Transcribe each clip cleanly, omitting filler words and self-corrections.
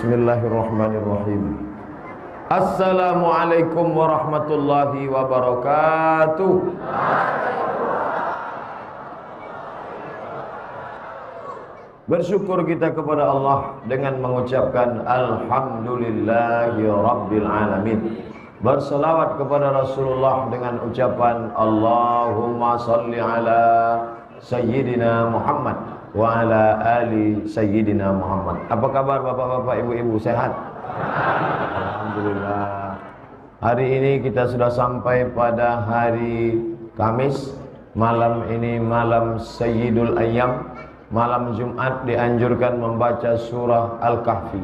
Bismillahirrahmanirrahim. Assalamualaikum warahmatullahi wabarakatuh. Bersyukur kita kepada Allah dengan mengucapkan Alhamdulillahi Rabbil Alamin. Berselawat kepada Rasulullah dengan ucapan Allahumma salli ala Sayyidina Muhammad wa ala ali Sayyidina Muhammad. Apa kabar bapak-bapak, ibu-ibu, sehat? Alhamdulillah. Hari ini kita sudah sampai pada hari Kamis. Malam ini malam Sayyidul Ayyam, malam Jumat. Dianjurkan membaca surah Al-Kahfi.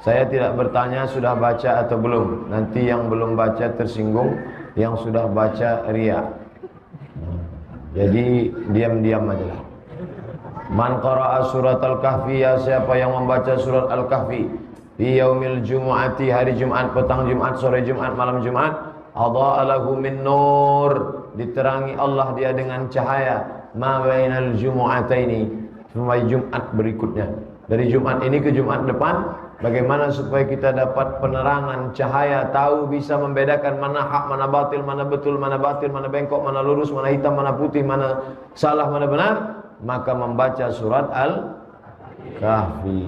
Saya tidak bertanya sudah baca atau belum. Nanti yang belum baca tersinggung, yang sudah baca riya. Jadi diam-diam aja lah. Man qara'a surat Al-Kahfi, ya siapa yang membaca surat Al-Kahfi fi yaumil jumu'ati, hari Jumat, petang Jumat, sore Jumat, malam Jumat, adha'a lahu min nur, diterangi Allah dia dengan cahaya, ma bainal jumu'ataini, sampai Jumat berikutnya. Dari Jumat ini ke Jumat depan, bagaimana supaya kita dapat penerangan cahaya, tahu bisa membedakan mana hak, mana batil, mana betul, mana batil, mana bengkok, mana lurus, mana hitam, mana putih, mana salah, mana benar. Maka membaca surat Al-Kahfi.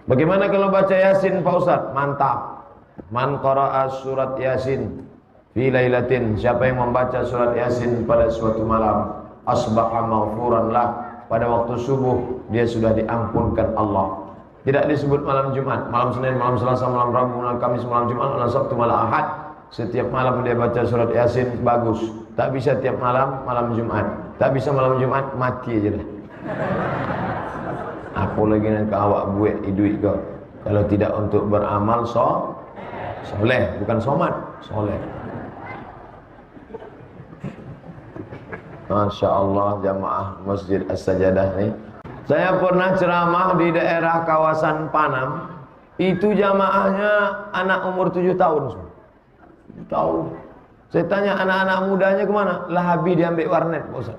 Bagaimana kalau baca Yasin Pak Ustaz? Mantap. Man qara'a surat Yasin fi lailatin, siapa yang membaca surat Yasin pada suatu malam, asbaha maghfuran lah, pada waktu subuh dia sudah diampunkan Allah. Tidak disebut malam Jumat, malam Senin, malam Selasa, malam Rabu, malam Kamis, malam Jumat, malam Sabtu, malam Ahad. Setiap malam dia baca surat Yasin, bagus. Tak bisa tiap malam, malam Jumat. Tak bisa malam Jumat, mati aja dah. Apa lagi nak awak buat duit kau? Kalau tidak untuk beramal soleh, bukan somat, soleh. Masya Allah, jamaah Masjid As-Sajadah ni. Saya pernah ceramah di daerah kawasan Panam. Itu jamaahnya anak umur 7 tahun semua. Tahu. Saya tanya anak-anak mudanya kemana? Lah habis diambil warnet, Pak Ustaz.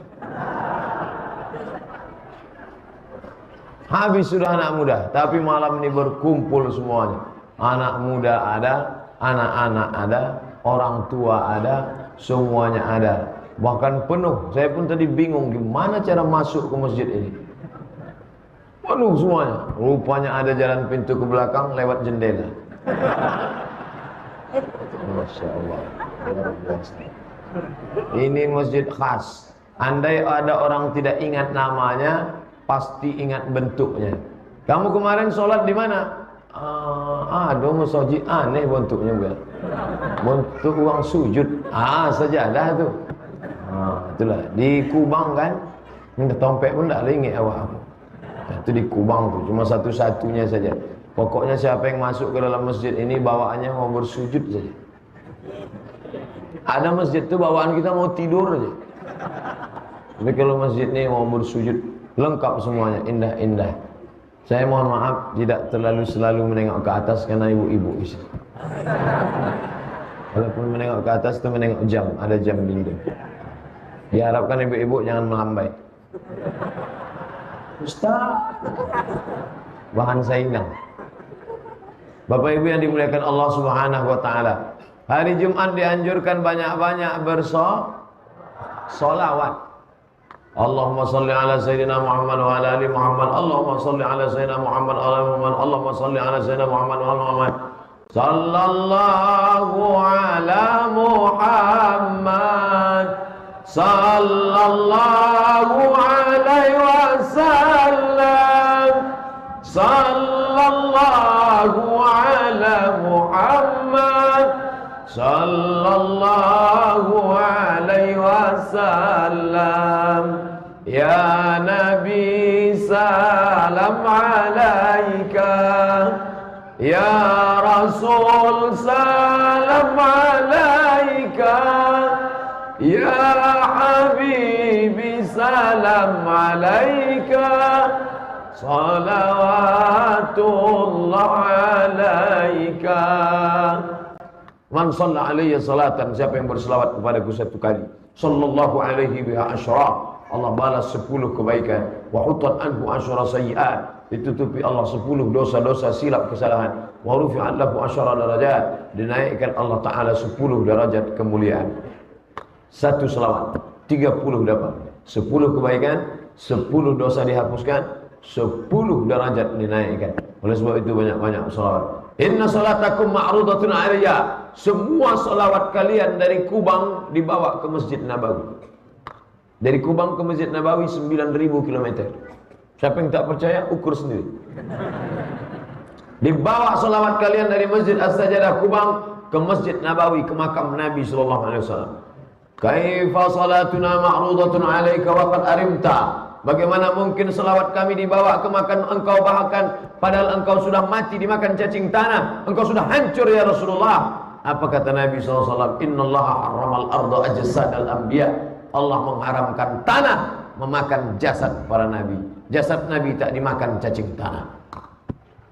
Habis sudah anak muda. Tapi malam ini berkumpul semuanya. Anak muda ada, anak-anak ada, orang tua ada, semuanya ada. Bahkan penuh. Saya pun tadi bingung gimana cara masuk ke masjid ini. Penuh semuanya. Rupanya ada jalan pintu ke belakang lewat jendela. Masya Allah. Ini masjid khas. Andai ada orang tidak ingat namanya, pasti ingat bentuknya. Kamu kemarin sholat di mana? Ada masjid aneh bentuknya bukan? Bentuk uang sujud. Sajadah tu. Itulah di Kubang kan. Minta tompek pun tak ingat awak. Itu di Kubang tu, cuma satu-satunya saja. Pokoknya siapa yang masuk ke dalam masjid ini bawaannya mau bersujud saja. Ada masjid tu bawaan kita mau tidur saja. Tapi kalau masjid ini mau bersujud, lengkap semuanya, indah-indah. Saya mohon maaf tidak terlalu selalu menengok ke atas karena ibu-ibu di sini. Walaupun menengok ke atas itu menengok jam, ada jam dinding. Diharapkan ibu-ibu jangan melambai. Ustaz, bahan saingan. Bapak Ibu yang dimuliakan Allah Subhanahu wa taala. Hari Jumat dianjurkan banyak-banyak bersolawat. Allahumma salli ala sayyidina Muhammad wa ala ali Muhammad. Allahumma salli ala sayyidina Muhammad wa ala ali Muhammad. Allahumma salli ala sayyidina Muhammad wa ala Muhammad. Sallallahu ala Muhammad. Sallallahu alaihi wasallam. Sallallahu ala Muhammad. Sallallahu alaihi wasallam. Ya Nabi salam alaika. Ya Rasul salam alaika. Ya Habibi salam alaika. Salawatullah alaika. Man shalla alayya salatan, siapa yang berselawat kepadaku satu kali, sallallahu alaihi biha asyra, Allah balas 10 kebaikan. Wa hutat anhu asyra sayyi'at, ditutupi Allah 10 dosa-dosa silap kesalahan. Wa rufi'at lahu asyara darajat, dinaikkan Allah Ta'ala 10 derajat kemuliaan. Satu selawat 30 dapat, 10 kebaikan, 10 dosa dihapuskan, 10 derajat dinaikkan. Oleh sebab itu banyak-banyak salawat. Inna salatakum ma'rudatun 'alayya. Semua salawat kalian dari Kubang dibawa ke Masjid Nabawi. Dari Kubang ke Masjid Nabawi 9.000 km. Siapa yang tak percaya, ukur sendiri. Dibawa salawat kalian dari Masjid As-Sajadah Kubang ke Masjid Nabawi, ke makam Nabi sallallahu alaihi wasallam. Kaifa salatuna ma'rudatun 'alaika wa qad arimta. Bagaimana mungkin selawat kami dibawa ke makam engkau, bahkan padahal engkau sudah mati dimakan cacing tanah, engkau sudah hancur ya Rasulullah. Apa kata Nabi SAW? Innallaha harramal arda ajsadal anbiya. Allah mengharamkan tanah memakan jasad para nabi. Jasad nabi tak dimakan cacing tanah.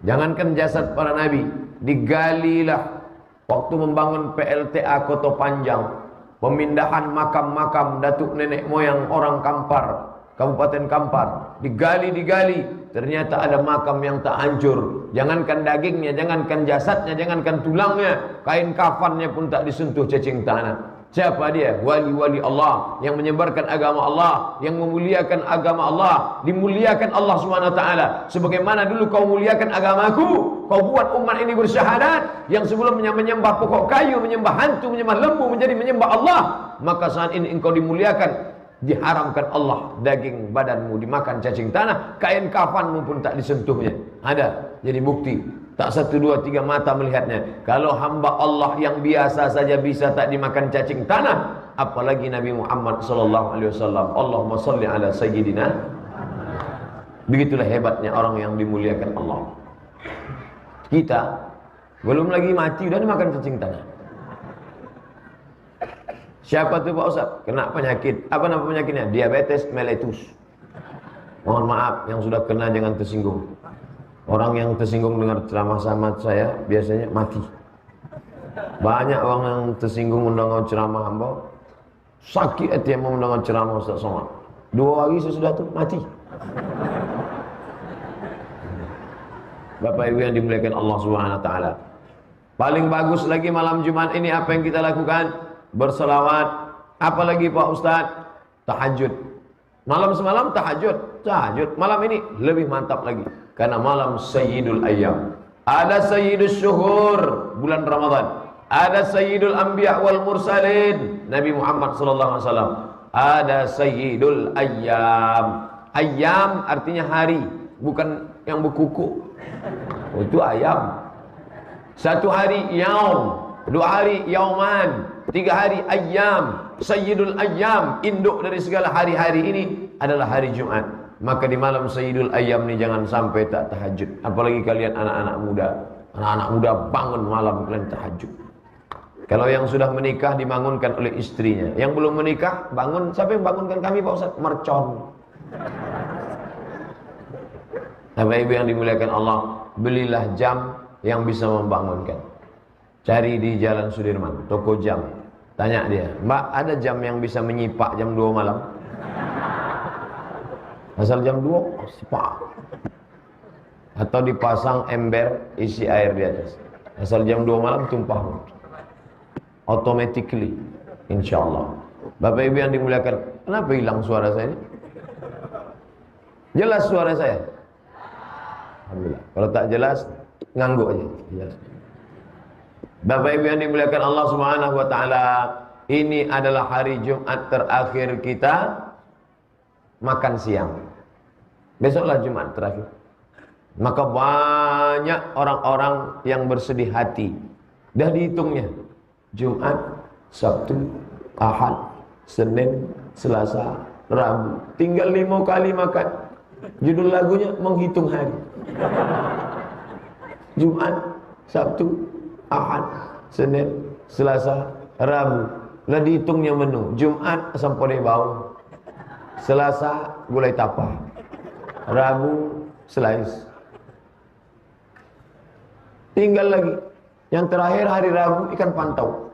Jangankan jasad para nabi, digalilah waktu membangun PLTA Kota Panjang, pemindahan makam-makam datuk nenek moyang orang Kampar, Kabupaten Kampar, digali, ternyata ada makam yang tak hancur. Jangankan dagingnya, jangankan jasadnya, jangankan tulangnya, kain kafannya pun tak disentuh cacing tanah. Siapa dia? Wali-wali Allah yang menyebarkan agama Allah, yang memuliakan agama Allah, dimuliakan Allah SWT. Sebagaimana dulu kau muliakan agamaku, kau buat umat ini bersyahadat, yang sebelumnya menyembah pokok kayu, menyembah hantu, menyembah lembu, menjadi menyembah Allah. Maka saat ini engkau dimuliakan. Diharamkan Allah daging badanmu dimakan cacing tanah, kain kafanmu pun tak disentuhnya. Ada, jadi bukti. Tak 1, 2, 3 mata melihatnya. Kalau hamba Allah yang biasa saja bisa tak dimakan cacing tanah, apalagi Nabi Muhammad sallallahu alaihi wasallam. Allahumma shalli ala sayyidina. Begitulah hebatnya orang yang dimuliakan Allah. Kita belum lagi mati udah dimakan cacing tanah. Siapa tuh Pak Ustaz? Kena penyakit. Apa nama penyakitnya? Diabetes mellitus. Mohon maaf, yang sudah kena jangan tersinggung. Orang yang tersinggung dengar ceramah sama saya biasanya mati. Banyak orang yang tersinggung mendengar ceramah hamba, sakit hati yang mau mendengar ceramah Ustaz Somad. 2 hari sesudah itu mati. Bapak Ibu yang dimuliakan Allah Subhanahu wa taala. Paling bagus lagi malam Jumat ini apa yang kita lakukan? Berselawat. Apalagi Pak Ustaz? Tahajud. Malam semalam tahajud. Malam ini lebih mantap lagi, karena malam Sayyidul Ayyam. Ada Sayyidul Syuhur, bulan Ramadan. Ada Sayyidul Anbiya wal Mursalin, Nabi Muhammad sallallahu alaihi wasallam. Ada Sayyidul Ayyam. Ayyam artinya hari, bukan yang berkuku. Itu ayam. 1 hari yaum, 2 hari yauman, 3 hari ayyam. Sayyidul ayyam, induk dari segala hari-hari ini adalah hari Jumat. Maka di malam Sayyidul ayyam ini jangan sampai tak tahajud. Apalagi kalian anak-anak muda. Anak-anak muda bangun malam kalian tahajud. Kalau yang sudah menikah dibangunkan oleh istrinya. Yang belum menikah bangun. Siapa yang bangunkan kami Pak Ustaz? Mercon. Bapak Ibu yang dimuliakan Allah, belilah jam yang bisa membangunkan. Cari di Jalan Sudirman, toko jam. Tanya dia, Mbak ada jam yang bisa menyipak jam 2 malam? Asal jam 2, sipak. Atau dipasang ember isi air di atas. Asal jam 2 malam tumpah. Automatically, insyaAllah. Bapak Ibu yang dimuliakan, kenapa hilang suara saya ini? Jelas suara saya? Alhamdulillah. Kalau tak jelas, ngangguk aja. Jelas. Bapak Ibu yang dimuliakan Allah Subhanahu wa taala, ini adalah hari Jumat terakhir kita makan siang. Besoklah Jumat terakhir. Maka banyak orang-orang yang bersedih hati. Dah dihitungnya. Jumat, Sabtu, Ahad, Senin, Selasa, Rabu. Tinggal 5 kali makan. Judul lagunya menghitung hari. Jumat, Sabtu, Ahad, Senin, Selasa, Rabu. Lah dihitungnya menu. Jumat asam podeh bau. Selasa gulai tapah. Rabu slice. Tinggal lagi. Yang terakhir hari Rabu ikan pantau.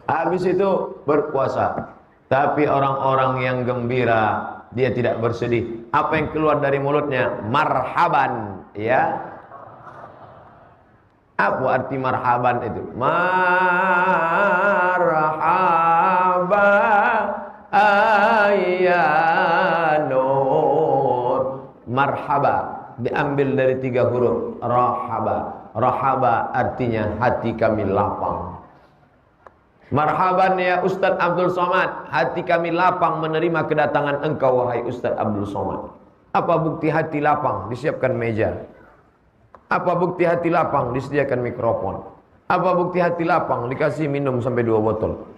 Habis itu berpuasa. Tapi orang-orang yang gembira, dia tidak bersedih. Apa yang keluar dari mulutnya? Marhaban, ya. Apa arti marhaban itu? Marhaba ayyanur. Marhaba diambil dari 3 huruf. Rahaba. Rahaba artinya hati kami lapang. Marhaban ya Ustadz Abdul Somad, hati kami lapang menerima kedatangan engkau wahai Ustadz Abdul Somad. Apa bukti hati lapang? Disiapkan meja. Apa bukti hati lapang? Disediakan mikrofon. Apa bukti hati lapang? Dikasih minum sampai 2 botol.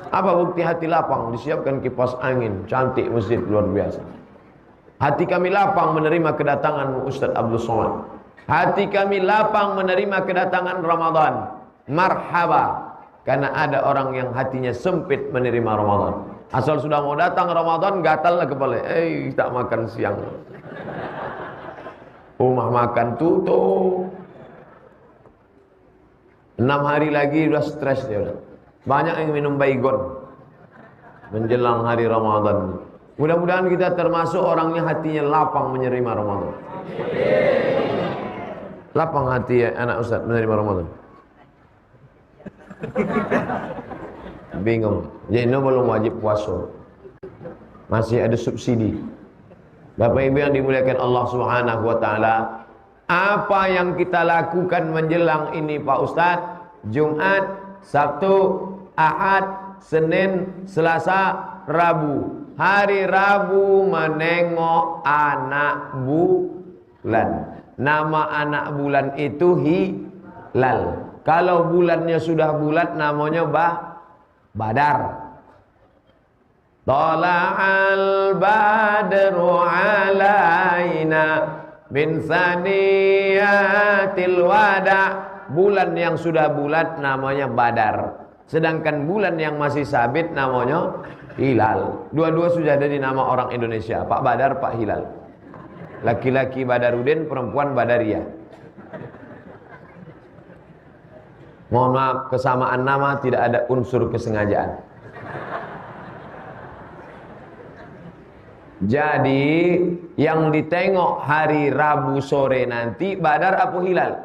Apa bukti hati lapang? Disiapkan kipas angin. Cantik masjid luar biasa. Hati kami lapang menerima kedatangan Ustadz Abdul Somad. Hati kami lapang menerima kedatangan Ramadan. Marhaba. Karena ada orang yang hatinya sempit menerima Ramadan. Asal sudah mau datang Ramadan, gatal lah kepala. Tak makan siang. Rumah makan tutup. 6 hari lagi udah stres dia. Banyak yang minum baygon menjelang hari Ramadan. Mudah-mudahan kita termasuk orangnya hatinya lapang menerima Ramadan. Lapang hati ya, anak Ustaz menerima Ramadan. Bingung. Jadi belum wajib puasa. Masih ada subsidi. Bapak Ibu yang dimuliakan Allah Subhanahu wa taala, apa yang kita lakukan menjelang ini Pak Ustaz? Jumat, Sabtu, Ahad, Senin, Selasa, Rabu. Hari Rabu menengok anak bulan. Nama anak bulan itu hilal. Kalau bulannya sudah bulat namanya Badar. Tala'al badru alaina min saniyatil wada. Bulan yang sudah bulat namanya Badar. Sedangkan bulan yang masih sabit namanya Hilal. Dua-dua sudah ada di nama orang Indonesia. Pak Badar, Pak Hilal. Laki-laki Badarudin, perempuan Badaria. Mohon maaf, kesamaan nama tidak ada unsur kesengajaan. Jadi yang ditengok hari Rabu sore nanti Badar apa Hilal?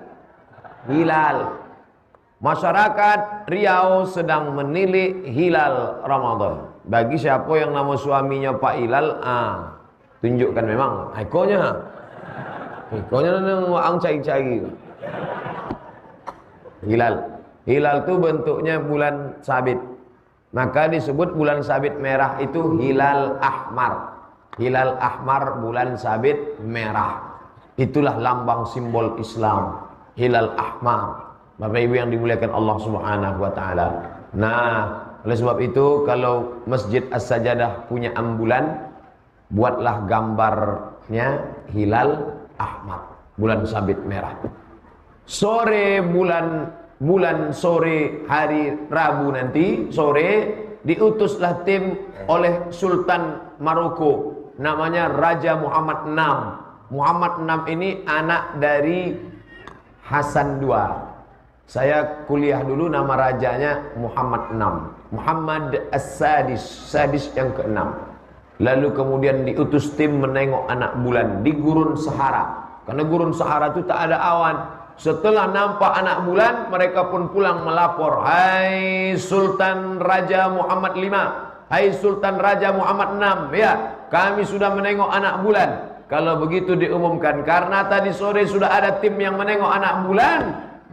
Hilal. Masyarakat Riau sedang menilik hilal Ramadan. Bagi siapa yang nama suaminya Pak Hilal, tunjukkan memang ikonya. Ikonya nang waang cai-cai. Hilal. Hilal itu bentuknya bulan sabit. Maka disebut bulan sabit merah itu hilal ahmar. Hilal ahmar bulan sabit merah. Itulah lambang simbol Islam. Hilal ahmar. Bapak Ibu yang dimuliakan Allah Subhanahu wa taala. Nah, oleh sebab itu kalau Masjid As-Sajadah punya ambulan, buatlah gambarnya hilal ahmar, bulan sabit merah. Sore bulan sore hari Rabu nanti sore diutuslah tim oleh Sultan Maroko, namanya Raja Muhammad VI. Muhammad VI ini anak dari Hasan II. Saya kuliah dulu, nama rajanya Muhammad VI, Muhammad As-Sadis, Sadis yang ke-6. Lalu kemudian diutus tim menengok anak bulan di Gurun Sahara. Karena Gurun Sahara itu tak ada awan. Setelah nampak anak bulan, mereka pun pulang melapor, hai Sultan Raja Muhammad V, hai Sultan Raja Muhammad VI, ya kami sudah menengok anak bulan. Kalau begitu diumumkan, karena tadi sore sudah ada tim yang menengok anak bulan,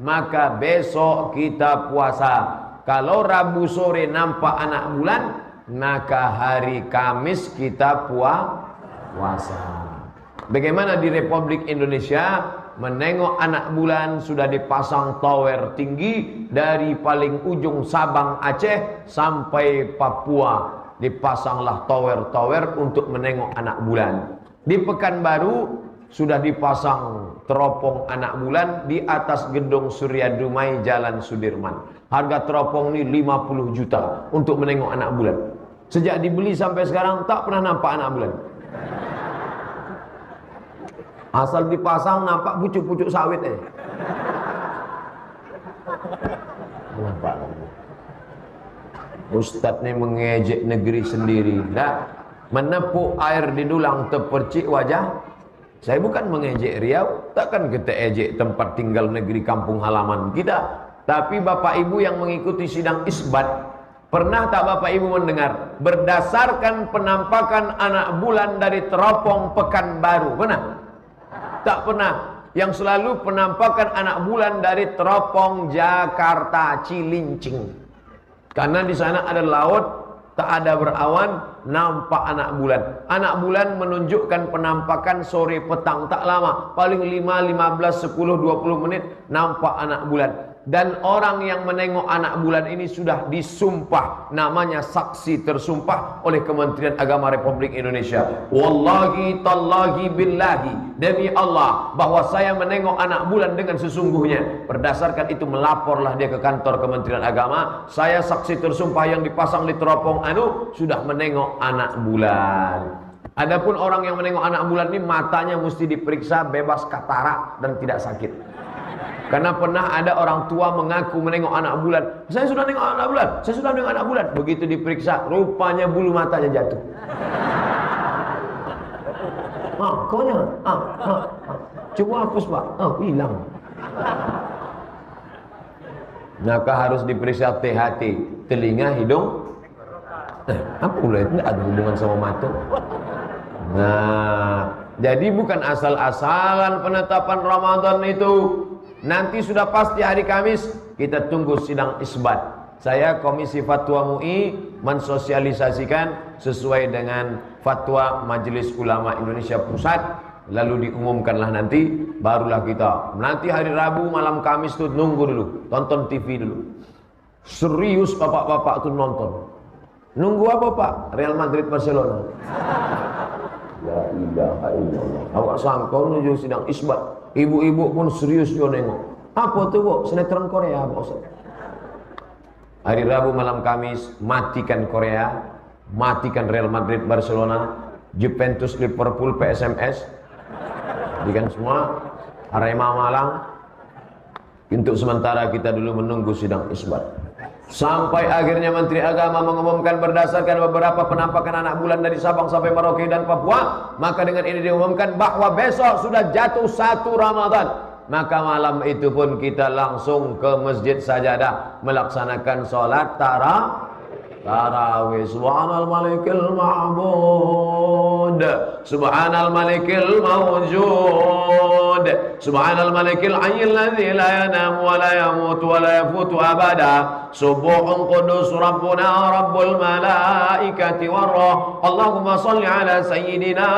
maka besok kita puasa. Kalau Rabu sore nampak anak bulan, maka hari Kamis kita puasa. Bagaimana di Republik Indonesia? Menengok anak bulan sudah dipasang tower tinggi dari paling ujung Sabang Aceh sampai Papua. Dipasanglah tower-tower untuk menengok anak bulan. Di Pekanbaru sudah dipasang teropong anak bulan di atas gedung Surya Dumai Jalan Sudirman. Harga teropong ini 50 juta untuk menengok anak bulan. Sejak dibeli sampai sekarang tak pernah nampak anak bulan. Asal dipasang nampak pucuk-pucuk sawit Nampak. Ustadz ini mengejek negeri sendiri. Nah, menepuk air di dulang terpercik wajah. Saya bukan mengejek Riau, takkan kita ejek tempat tinggal negeri kampung halaman kita. Tapi Bapak Ibu yang mengikuti sidang isbat, pernah tak Bapak Ibu mendengar berdasarkan penampakan anak bulan dari teropong Pekanbaru? Pernah? Tak pernah. Yang selalu penampakan anak bulan dari teropong Jakarta Cilincing. Karena di sana ada laut, tak ada berawan, nampak anak bulan. Anak bulan menunjukkan penampakan sore petang, tak lama, paling 5, 15, 10, 20 menit nampak anak bulan. Dan orang yang menengok anak bulan ini sudah disumpah, namanya saksi tersumpah oleh Kementerian Agama Republik Indonesia. Wallahi tallahi billahi, demi Allah bahwa saya menengok anak bulan dengan sesungguhnya. Berdasarkan itu melaporlah dia ke kantor Kementerian Agama. Saya saksi tersumpah yang dipasang di teropong sudah menengok anak bulan. Adapun orang yang menengok anak bulan ini matanya mesti diperiksa, bebas katarak dan tidak sakit. Karena pernah ada orang tua mengaku menengok anak bulan. Saya sudah nengok anak bulan, saya sudah nengok anak bulan. Begitu diperiksa, rupanya bulu matanya jatuh. Kau jangan. Coba hapus Pak. Hilang. Maka harus diperiksa THT, telinga, hidung. Apa pula itu? Tidak ada hubungan sama mata. Nah, jadi bukan asal-asalan penetapan Ramadan itu. Nanti sudah pasti hari Kamis kita tunggu sidang isbat. Saya Komisi Fatwa MUI mensosialisasikan sesuai dengan fatwa Majelis Ulama Indonesia Pusat. Lalu diumumkanlah nanti, barulah kita. Nanti hari Rabu malam Kamis tuh nunggu dulu, tonton TV dulu. Serius bapak-bapak tuh nonton. Nunggu apa Pak? Real Madrid Barcelona. La ilaha illallah. Awak sangka menuju sidang isbat. Ibu-ibu pun serius juga nengok. Apa tuh Bu? Sinetron Korea Pak Ustaz. Hari Rabu malam Kamis matikan Korea, matikan Real Madrid Barcelona, Juventus Liverpool PSMS. Jadikan semua Arema Malang. Untuk sementara kita dulu menunggu sidang isbat. Sampai akhirnya Menteri Agama mengumumkan berdasarkan beberapa penampakan anak bulan dari Sabang sampai Merauke dan Papua. Maka dengan ini diumumkan bahwa besok sudah jatuh 1 Ramadan. Maka malam itu pun kita langsung ke Masjid Sajadah melaksanakan sholat tarawih. Subhanal malikil ma'bud, subhanal malikil mawjud, subhanal malikil hayyil ladzi la yanamu wa la yamutu wa la yafutu abada, subuhun qudus rabbuna rabbul malaikati warrah. Allahumma salli ala sayyidina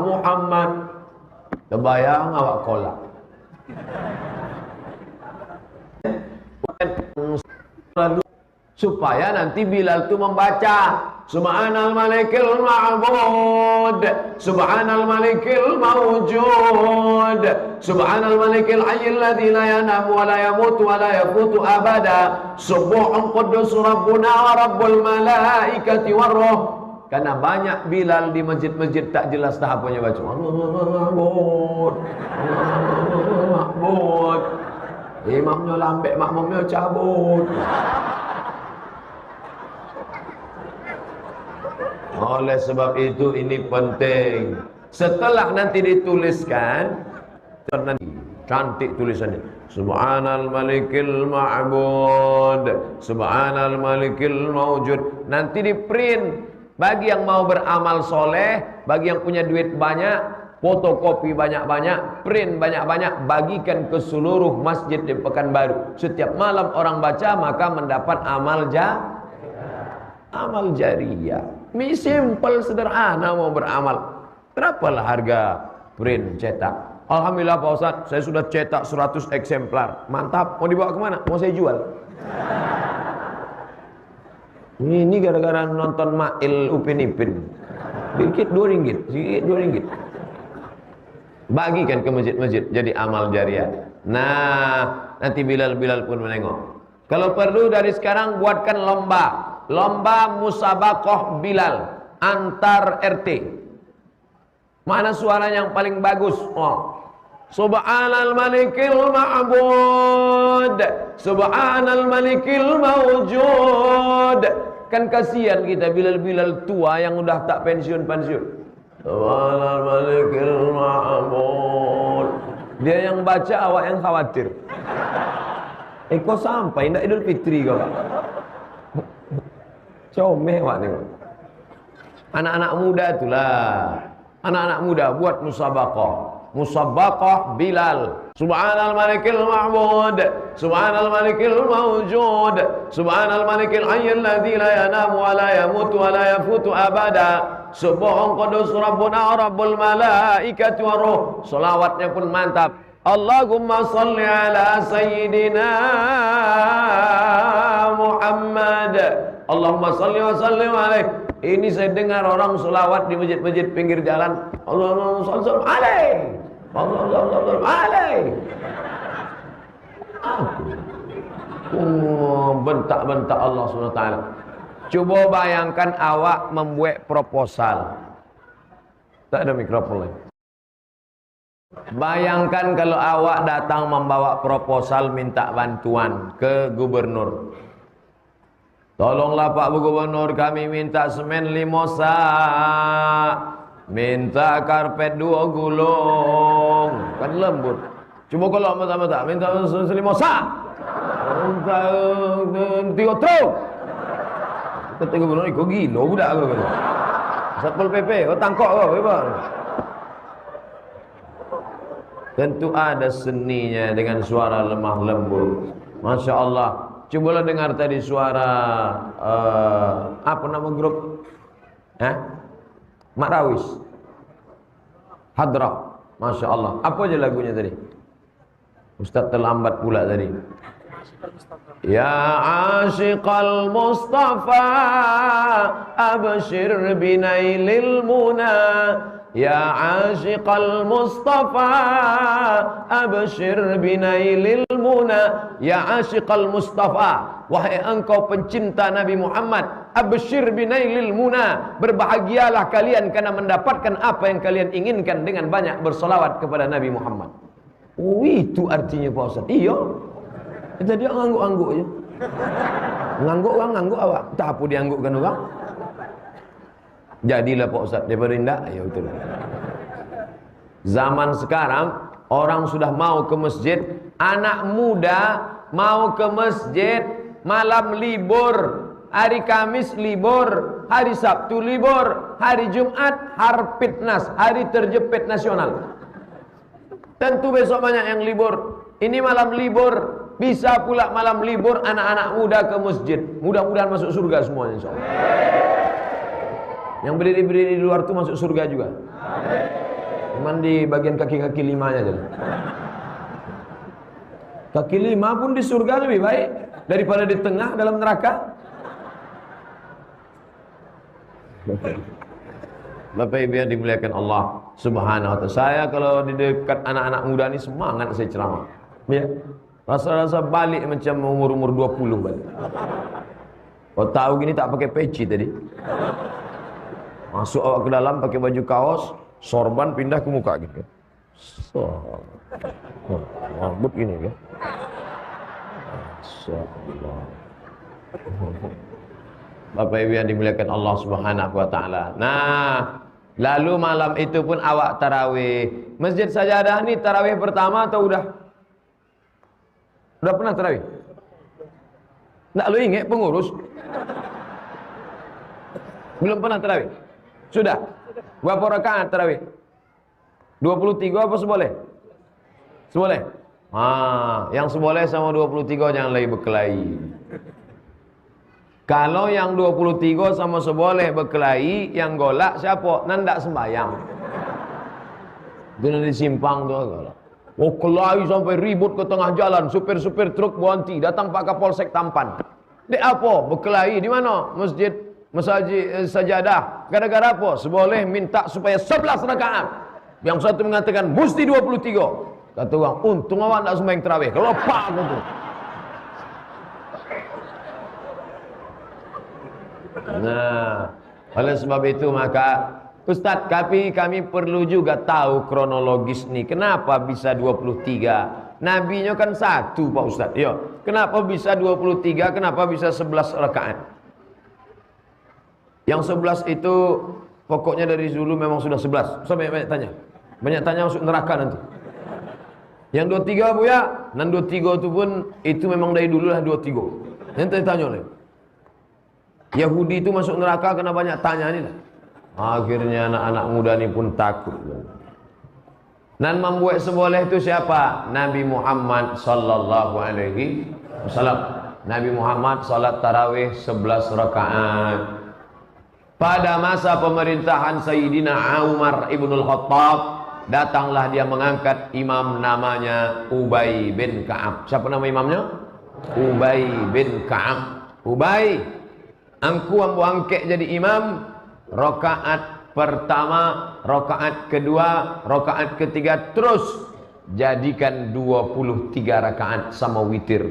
Muhammad. Terbayang awak kolak. Supaya nanti Bilal itu membaca Subhanal malikil ma'bud, subhanal malikil mawjud, subhanal malikil hayyil ladzi la yanamu wa la yamutu wa la yafutu abada, subuhun qudus rabbuna wa rabbul malaikati warruh. Karena banyak Bilal di masjid-masjid tak jelas tak apanya baca. Ma'bud, ma'bud. Imamnya lambek, makmumnya cabut. Oleh sebab itu ini penting. Setelah nanti dituliskan, nanti cantik tulisannya. Subhanal malikil ma'bud, subhanal malikil mawjud. Nanti di print. Bagi yang mau beramal soleh, bagi yang punya duit banyak, fotokopi banyak-banyak, print banyak-banyak, bagikan ke seluruh masjid di Pekanbaru. Setiap malam orang baca maka mendapat amal jariyah. Simple, sederhana mau beramal. Berapalah harga print cetak? Alhamdulillah Pak Ustaz, saya sudah cetak 100 eksemplar. Mantap, mau dibawa kemana? Mau saya jual. Ini gara-gara nonton Mail Upin Ipin. Dikit 2 ringgit, sedikit 2 ringgit. Bagikan ke masjid-masjid jadi amal jariah. Nah, nanti Bilal pun menengok. Kalau perlu dari sekarang buatkan lomba musabaqah Bilal antar RT. Mana suara yang paling bagus? Subhanal malikil ma'bud, subhanal malikil mawjud. Kan kasihan kita Bilal-Bilal tua yang udah tak pensiun-pensiun. Subhanal malikil ma'bud. Dia yang baca, awak yang khawatir. Kok sampai ndak Idul Fitri kau? Comeh awak ni. Anak-anak muda itulah. Anak-anak muda buat musabaqah. Musabaqah Bilal. Subhanal malikil ma'bud, subhanal malikil mawjud, subhanal malikil hayyul ladzi la yanamu wa la yamutu wa la yafutu abada. Subhan qudus rabbuna rabbul malaikati war ruh. Selawatnya pun mantap. Allahumma salli ala sayyidina Muhammad. Allahumma salli wa sallim alaih. Ini saya dengar orang selawat di masjid-masjid pinggir jalan. Allahumma salli alaih. Allahumma alaih. Bentak-bentak Allah SWT. Coba bayangkan awak membuat proposal. Tak ada mikrofon lagi. Bayangkan kalau awak datang membawa proposal minta bantuan ke gubernur. Tolonglah Pak Gubernur, kami minta semen 5 sak, minta karpet 2 gulung. Kan lembut. Cuma kalau mata-mata minta 5 sak, minta 3 truk. Kata gubernur, kau gila budak aku. Satpol PP, kau tangkap kau, bebas. Tentu ada seninya dengan suara lemah lembut. Masya Allah. Cobalah dengar tadi suara apa nama grup? Mak Rawis. Hadrah. Masya Allah. Apa aja lagunya tadi? Ustaz terlambat pula tadi. Ya ashiqal Mustafa abshir binailil muna. Ya ashiqal Mustafa abshir binailil muna. Ya ashiqal Mustafa, wahai engkau pencinta Nabi Muhammad, abshir binailil muna, berbahagialah kalian karena mendapatkan apa yang kalian inginkan dengan banyak berselawat kepada Nabi Muhammad. Oh, itu artinya Pak Ustaz. Iya. Jadi dia ngangguk-ngangguk aja. Ngangguk orang, ngangguk awak. Tak apa dianggukkan orang. Jadilah Pak Ustaz daripada indah. Ya betul. Zaman sekarang orang sudah mau ke masjid, anak muda mau ke masjid malam libur, hari Kamis libur, hari Sabtu libur, hari Jumat Harpitnas, hari terjepit nasional. Tentu besok banyak yang libur. Ini malam libur. Bisa pula malam libur anak-anak muda ke masjid. Mudah-mudahan masuk surga semuanya insyaallah. Yang berdiri-berdiri di luar itu masuk surga juga. Cuman di bagian kaki-kaki limanya aja. Kaki lima pun di surga lebih baik daripada di tengah dalam neraka. Bapak Ibu yang dimuliakan Allah Subhanahu wa taala. Saya kalau di dekat anak-anak muda ini semangat saya ceramah. Ya. Rasa-rasa balik macam umur-umur 20 balik. Kau tahu gini tak pakai peci tadi. Masuk awak ke dalam pakai baju kaos, sorban pindah ke muka gitu. Rambut gini kan. Bapak Ibu yang dimuliakan Allah Subhanahu wa taala. Nah, lalu malam itu pun awak tarawih. Masjid Sajadah ni tarawih pertama atau udah? Udah pernah tarawih? Nggak lu ingat pengurus? Belum pernah tarawih? Sudah? Berapa rakaat tarawih? 23 apa seboleh? Seboleh? Yang seboleh sama 23 jangan lagi berkelahi. Kalau yang 23 sama seboleh berkelahi, yang golak siapa? Nandak sembayang. Itu nanti simpang tu golak. Oh, kelahi sampai ribut ke tengah jalan, supir-supir truk berhenti, datang Pak Kapolsek Tampan. Dek apa? Berkelahi di mana? Masjid Sajadah. Gara-gara apa? Seboleh minta supaya 11 rakaat. Yang satu mengatakan mesti 23. Kata orang, untung awak tak sembahyang tarawih. Kalau pak tu. Nah, oleh sebab itu maka Ustadz, kami perlu juga tahu kronologis nih. Kenapa bisa 23? Nabinya kan satu Pak Ustadz. Yo, kenapa bisa 23? Kenapa bisa 11 rakaat? Yang 11 itu pokoknya dari dulu memang sudah 11. Saya banyak tanya. Banyak tanya masuk neraka nanti. Yang 23 Bu ya, dan 23 itu pun itu memang dari dulu lah 23. Nanti tanya lagi. Yahudi itu masuk neraka karena banyak tanya ini lah. Akhirnya anak-anak muda ini pun takut. Dan membuat seboleh itu siapa? Nabi Muhammad sallallahu alaihi wasallam. Nabi Muhammad salat tarawih 11 rakaat. Pada masa pemerintahan Sayyidina Umar ibnul Khattab, datanglah dia mengangkat imam namanya Ubay bin Ka'ab. Siapa nama imamnya? Ubay bin Ka'ab. Ubay, angku ambu angkek jadi imam. Rakaat pertama, rakaat kedua, rakaat ketiga, terus jadikan 23 rakaat sama witir.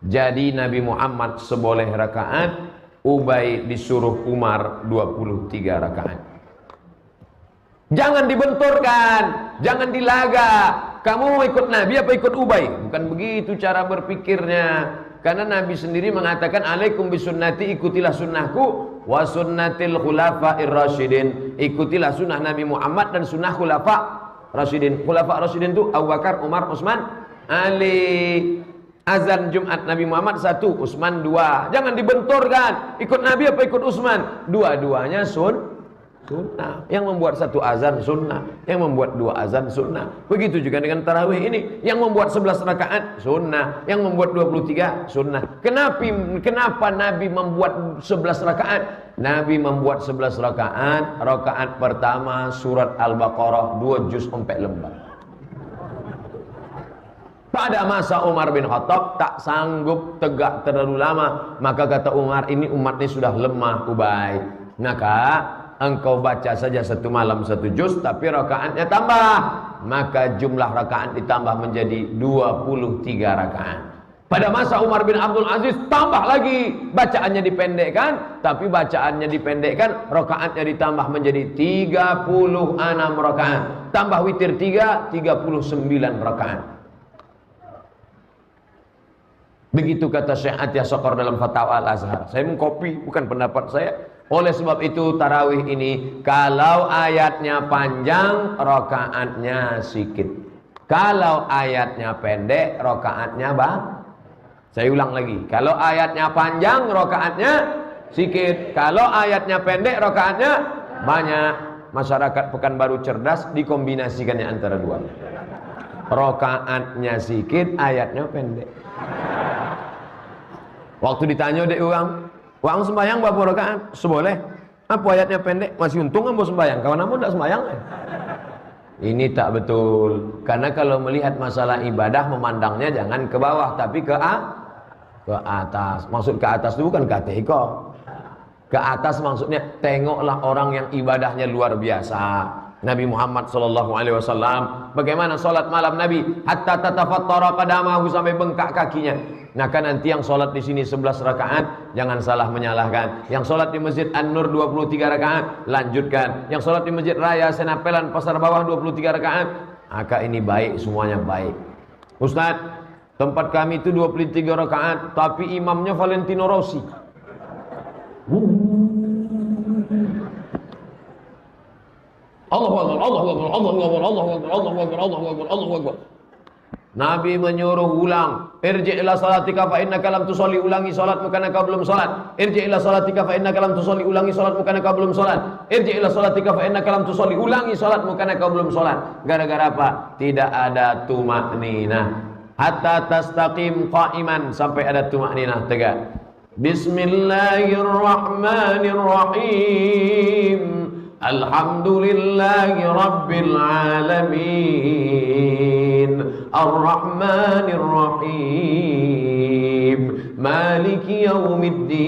Jadi Nabi Muhammad seboleh rakaat, Ubay disuruh Umar 23 rakaat. Jangan dibenturkan, jangan dilaga. Kamu mau ikut Nabi apa ikut Ubay? Bukan begitu cara berpikirnya. Karena Nabi sendiri mengatakan, alaikum bisunnati, ikutilah sunnahku, wa sunnatil khulafa'ir rasyidin, ikutilah sunnah Nabi Muhammad dan sunnah khulafa rasyidin. Khulafa rasyidin itu Abu Bakar, Umar, Utsman, Ali. Azan Jumat Nabi Muhammad 1, Utsman 2. Jangan dibenturkan, ikut Nabi apa ikut Utsman? Dua-duanya sunnah. Yang membuat satu azan sunnah, yang membuat dua azan sunnah. Begitu juga dengan tarawih ini, yang membuat 11 rakaat sunnah, yang membuat 23 sunnah. Kenapa Nabi membuat 11 rakaat? Nabi membuat 11 rakaat. Rakaat pertama surat Al-Baqarah 2 juz 4 lembar. Pada masa Umar bin Khattab tak sanggup tegak terlalu lama, maka kata Umar, ini umat ini sudah lemah Ubay, maka engkau baca saja satu malam 1 juz, tapi rakaatnya tambah. Maka jumlah rakaat ditambah menjadi 23 rakaat. Pada masa Umar bin Abdul Aziz tambah lagi, bacaannya dipendekkan, tapi bacaannya dipendekkan, rakaatnya ditambah menjadi 36 rakaat. Tambah witir 3, 39 rakaat. Begitu kata Syekh Atiyah Sokor dalam Fatwa Al-Azhar. Saya mengkopi, bukan pendapat saya. Oleh sebab itu tarawih ini, kalau ayatnya panjang, rakaatnya sedikit. Kalau ayatnya pendek, rakaatnya Saya ulang lagi. Kalau ayatnya panjang, rakaatnya sedikit. Kalau ayatnya pendek, rakaatnya banyak. Masyarakat Pekanbaru cerdas, dikombinasikannya antara dua. Rakaatnya sedikit, ayatnya pendek. Waktu ditanya dek orang sembahyang berapa rakaat? Seboleh. Apa ayatnya pendek? Masih untung ambo sembahyang. Kawan ambo tidak sembahyang. Ini tak betul. Karena kalau melihat masalah ibadah, memandangnya jangan ke bawah, tapi ke atas. Maksud ke atas itu bukan ke atas kok. Ke atas maksudnya tengoklah orang yang ibadahnya luar biasa. Nabi Muhammad SAW, bagaimana solat malam Nabi, hatta tatafattara qadamahu, sampai bengkak kakinya. Nah kan nanti yang solat di sini 11 rakaat, jangan salah menyalahkan. Yang solat di Masjid An-Nur 23 rakaat, lanjutkan. Yang solat di Masjid Raya Senapelan Pasar Bawah 23 rakaat, maka ini baik, semuanya baik. Ustaz, tempat kami itu 23 rakaat, tapi imamnya Valentino Rossi. Allahu Akbar, Allahu Akbar, Allahu Akbar, Allahu Akbar, Allahu Akbar, Allahu Akbar, Allahu Akbar. Nabi menyuruh ulang, irji' ila salatika fa innaka lam tusolli, ulangi salatmu karena kau belum salat. Irji' ila salatika fa innaka lam tusolli, ulangi salatmu karena kau belum salat. Irji' ila salatika fa innaka lam tusolli, ulangi salatmu karena kau belum salat. Gara-gara apa? Tidak ada tumakninah. Hatta tastaqim qa'iman, sampai ada tumakninah tegak. Bismillahirrahmanirrahim. Alhamdulillahi Rabbil Alamin, Ar-Rahmanir Rahim, Maliki Yawmiddin,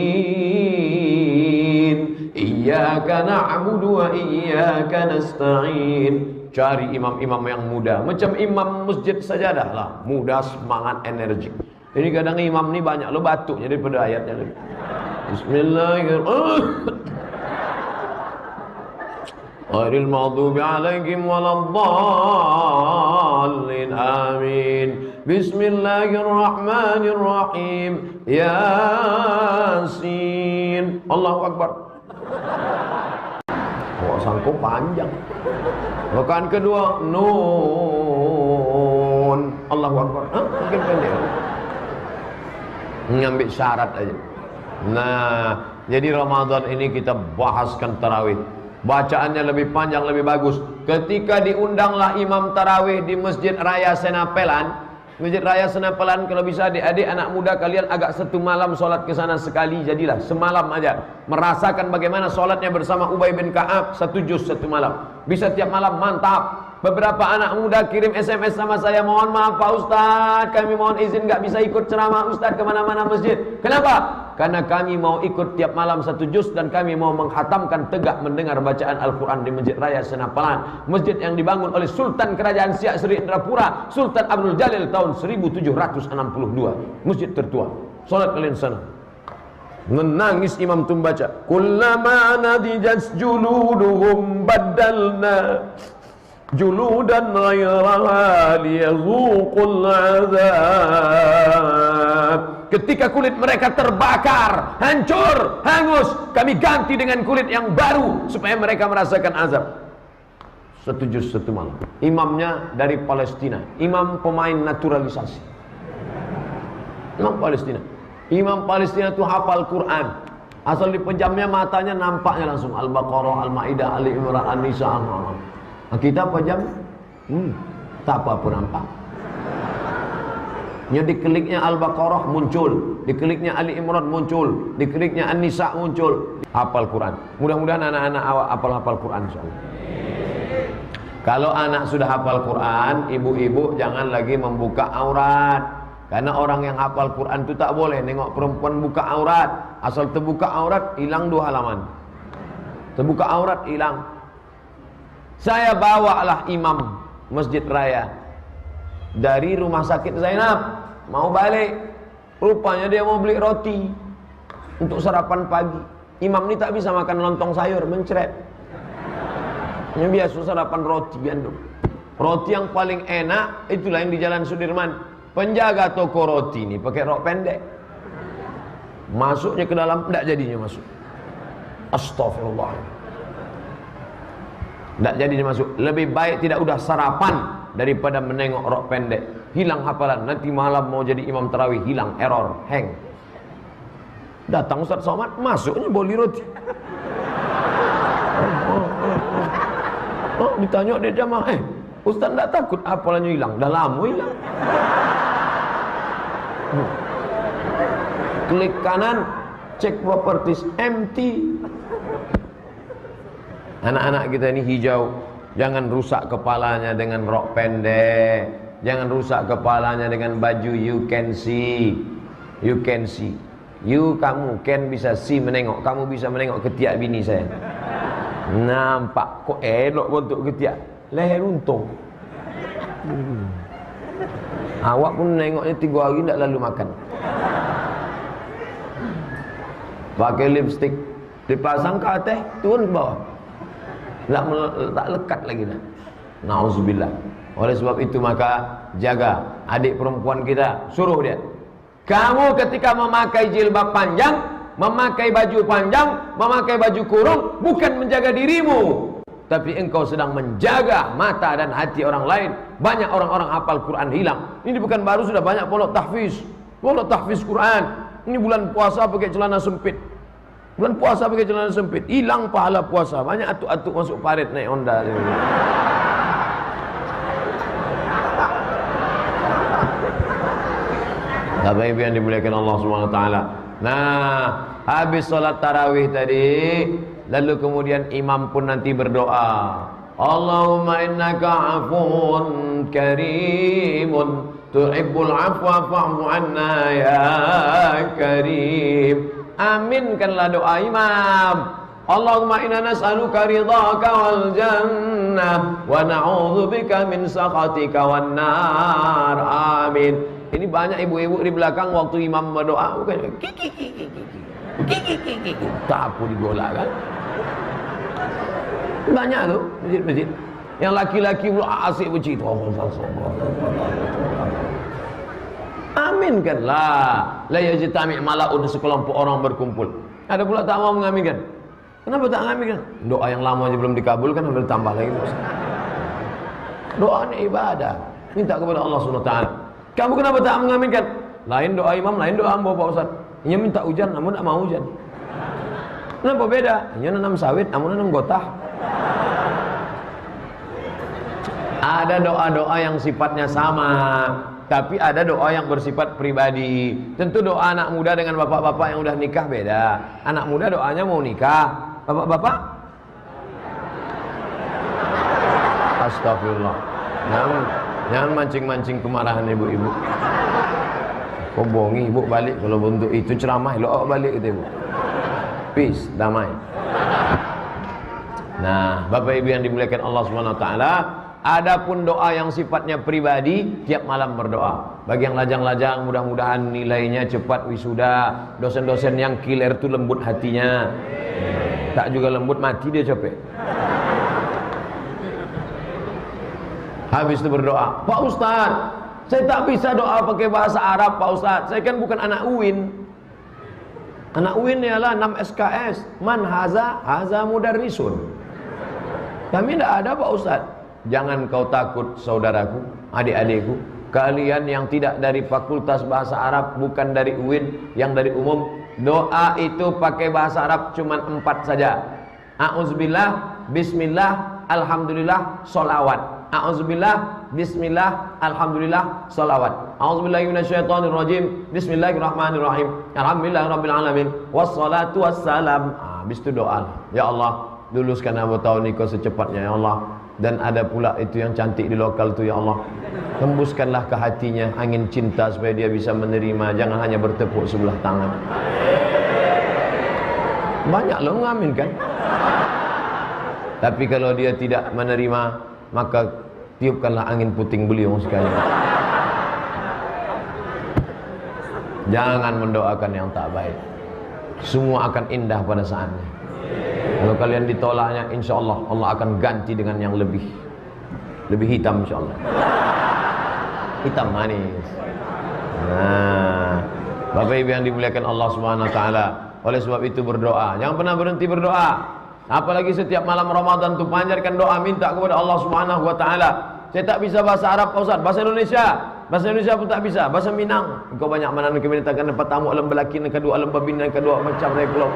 Iyyaka na'budu wa iyyaka nasta'in. Cari imam-imam yang muda, macam imam masjid sajadah lah, muda, semangat, energi. Ini kadang imam ni banyak lo batuknya daripada ayatnya. Bismillahirrahmanirrahim. ghairil maghdubi 'alaihim waladdallin. Amin. Bismillahirrahmanirrahim. Yasin. Allahu Akbar. Oh, sangko panjang. Rakaat kedua Nun. Allahu Akbar. Mungkin pendek. Ngambil syarat aja. Nah, jadi Ramadan ini kita bahaskan tarawih. Bacaannya lebih panjang, lebih bagus. Ketika diundanglah imam tarawih di Masjid Raya Senapelan. Masjid Raya Senapelan, kalau bisa adik-adik anak muda kalian agak satu malam sholat ke sana sekali, jadilah semalam aja. Merasakan bagaimana sholatnya bersama Ubay bin Ka'ab, satu juz satu malam. Bisa tiap malam, mantap. Beberapa anak muda kirim SMS sama saya, mohon maaf Pak Ustadz, kami mohon izin gak bisa ikut ceramah Ustadz kemana-mana masjid. Kenapa? Karena kami mau ikut tiap malam satu juz dan kami mau menghatamkan tegak mendengar bacaan Al-Quran di Masjid Raya Senapelan. Masjid yang dibangun oleh Sultan Kerajaan Siak Sri Indrapura, Sultan Abdul Jalil tahun 1762. Masjid tertua. Salat kalian sana. Menangis imam tu baca, kullama nadijat juluduhum badalna juludan ghairaha liyadhuqul azab. Ketika kulit mereka terbakar, hancur, hangus, kami ganti dengan kulit yang baru supaya mereka merasakan azab. Satu juz satu malam. Imamnya dari Palestina, imam pemain naturalisasi. Imam Palestina. Imam Palestina itu hafal Quran. Asal dipejamnya matanya nampaknya langsung Al-Baqarah, Al-Maidah, Ali Imran, An-Nisa, An-An'am. Kita pejam, tak apa-apa nampak. Dikliknya Al-Baqarah muncul, dikliknya Ali Imran muncul, dikliknya An-Nisa muncul. Hafal Quran. Mudah-mudahan anak-anak awak hafal Quran insyaallah. Kalau anak sudah hafal Quran, ibu-ibu jangan lagi membuka aurat. Karena orang yang hafal Quran itu tak boleh nengok perempuan buka aurat. Asal terbuka aurat, hilang 2 halaman. Terbuka aurat, hilang. Saya bawalah imam Masjid Raya dari rumah sakit Zainab, mau balik. Rupanya dia mau beli roti untuk sarapan pagi. Imam ini tak bisa makan lontong sayur, mencret. Ini biasa sarapan roti gandum. Roti yang paling enak itulah yang di Jalan Sudirman. Penjaga toko roti ini pakai rok pendek. Masuknya ke dalam, tidak jadinya masuk. Astagfirullah. Tidak jadinya masuk. Lebih baik tidak udah sarapan daripada menengok rok pendek. Hilang hafalan. Nanti malam mau jadi imam tarawih, hilang, error, hang. Datang Ustaz Somad, masuknya boli roti. Ditanya dia jamaah, Ustaz tidak takut hafalannya hilang? Dah lama hilang. Klik kanan, cek properties, empty. Anak-anak kita ini hijau. Jangan rusak kepalanya dengan rok pendek. Jangan rusak kepalanya dengan baju you can see. You can see. You, kamu can bisa see, menengok. Kamu bisa menengok ketiak bini saya. Nampak kok elok bentuk ketiak. Leher untung. Awak pun nengoknya 3 hari tidak lalu makan. Pakai lipstick, dipasang ke atas, turun ke bawah. Tak lekat lagi dah. Nauzubillah. Oleh sebab itu maka jaga adik perempuan kita, suruh dia. Kamu ketika memakai jilbab panjang, memakai baju panjang, memakai baju kurung, bukan menjaga dirimu, tapi engkau sedang menjaga mata dan hati orang lain. Banyak orang-orang hafal Quran hilang. Ini bukan baru, sudah banyak pondok tahfiz. Pondok tahfiz Quran. Ini bulan puasa pakai celana sempit. Bulan puasa pakai celana sempit, hilang pahala puasa. Banyak atuk-atuk masuk parit naik Honda. Bapak Ibu yang dimuliakan Allah Subhanahu wa taala. Nah, habis salat tarawih tadi, lalu kemudian imam pun nanti berdoa. Allahumma innaka afuwun karimun tuhibbul afwa fa'fu anna ya karim. Aminkanlah doa imam. Allahumma inna nas'aluka ridhaka wal jannah wa na'udzubika min sakhatika wan nar. Amin. Ini banyak ibu-ibu di belakang waktu imam berdoa bukan kiki. Tak apa digolak kan? Banyak tuh masjid-masjid. Yang laki-laki pula asik bercerita. Aminkan lah. La yajtami' mala'un, sekelompok orang berkumpul. Ada pula tak mau mengaminkan. Kenapa tak mengaminkan? Doa yang lama aja belum dikabulkan, udah tambah lagi. Doa ini ibadah. Minta kepada Allah SWT. Kamu kenapa tak mengaminkan? Lain doa imam, lain doa hamba Pak Ustaz. Ia minta hujan, namun tak mau hujan. Kenapa beda? Ia nanam sawit, namun nanam gotah. Ada doa-doa yang sifatnya sama, tapi ada doa yang bersifat pribadi. Tentu doa anak muda dengan bapak-bapak yang udah nikah beda. Anak muda doanya mau nikah, bapak-bapak astagfirullah. Jangan mancing-mancing kemarahan ibu-ibu. Kau bohongi ibu balik kalau untuk itu ceramah lo balik gitu ibu. Peace, damai. Nah, Bapak Ibu yang dimuliakan Allah Subhanahu wa taala, adapun doa yang sifatnya pribadi, tiap malam berdoa. Bagi yang lajang-lajang, mudah-mudahan nilainya cepat wisuda. Dosen-dosen yang killer itu lembut hatinya. Tak juga lembut, mati dia capek. Habis itu berdoa, Pak Ustaz, saya tak bisa doa pakai bahasa Arab Pak Ustaz. Saya kan bukan anak UIN. Anak UIN ialah 6 SKS. Man haza, haza mudarrisun. Kami tidak ada Pak Ustaz. Jangan kau takut saudaraku, adik-adikku. Kalian yang tidak dari fakultas bahasa Arab, bukan dari UIN, yang dari umum, doa itu pakai bahasa Arab cuma 4 saja. A'udzubillah, bismillah, alhamdulillah, sholawat. A'udzubillah, bismillah, alhamdulillah, salawat. A'udzubillahi minasyaitonirrajim. Bismillahirrahmanirrahim. Alhamdulillahirabbil alamin. Wassalatu wassalam. Habis itu doa. Ya Allah, luluskan Abu tahun nikah secepatnya ya Allah. Dan ada pula itu yang cantik di lokal tu ya Allah. Hembuskanlah ke hatinya angin cinta supaya dia bisa menerima. Jangan hanya bertepuk sebelah tangan. Banyak loh mengaminkan. Tapi kalau dia tidak menerima, maka tiupkanlah angin puting beliung sekali. Jangan mendoakan yang tak baik. Semua akan indah pada saatnya. Kalau kalian ditolaknya, insya Allah Allah akan ganti dengan yang lebih hitam, insya Allah. Hitam manis. Nah, Bapak Ibu yang dimuliakan Allah Subhanahu Wa Taala, oleh sebab itu berdoa. Jangan pernah berhenti berdoa. Apalagi setiap malam Ramadan tu panjatkan doa, minta kepada Allah Subhanahu Wa Taala. Saya tak bisa bahasa Arab Pak Ustaz, bahasa Indonesia pun tak bisa, bahasa Minang. Engkau banyak mana nak mintakan dapat tamu alam belaki nak kedua alam babin nak kedua macam saya pulau.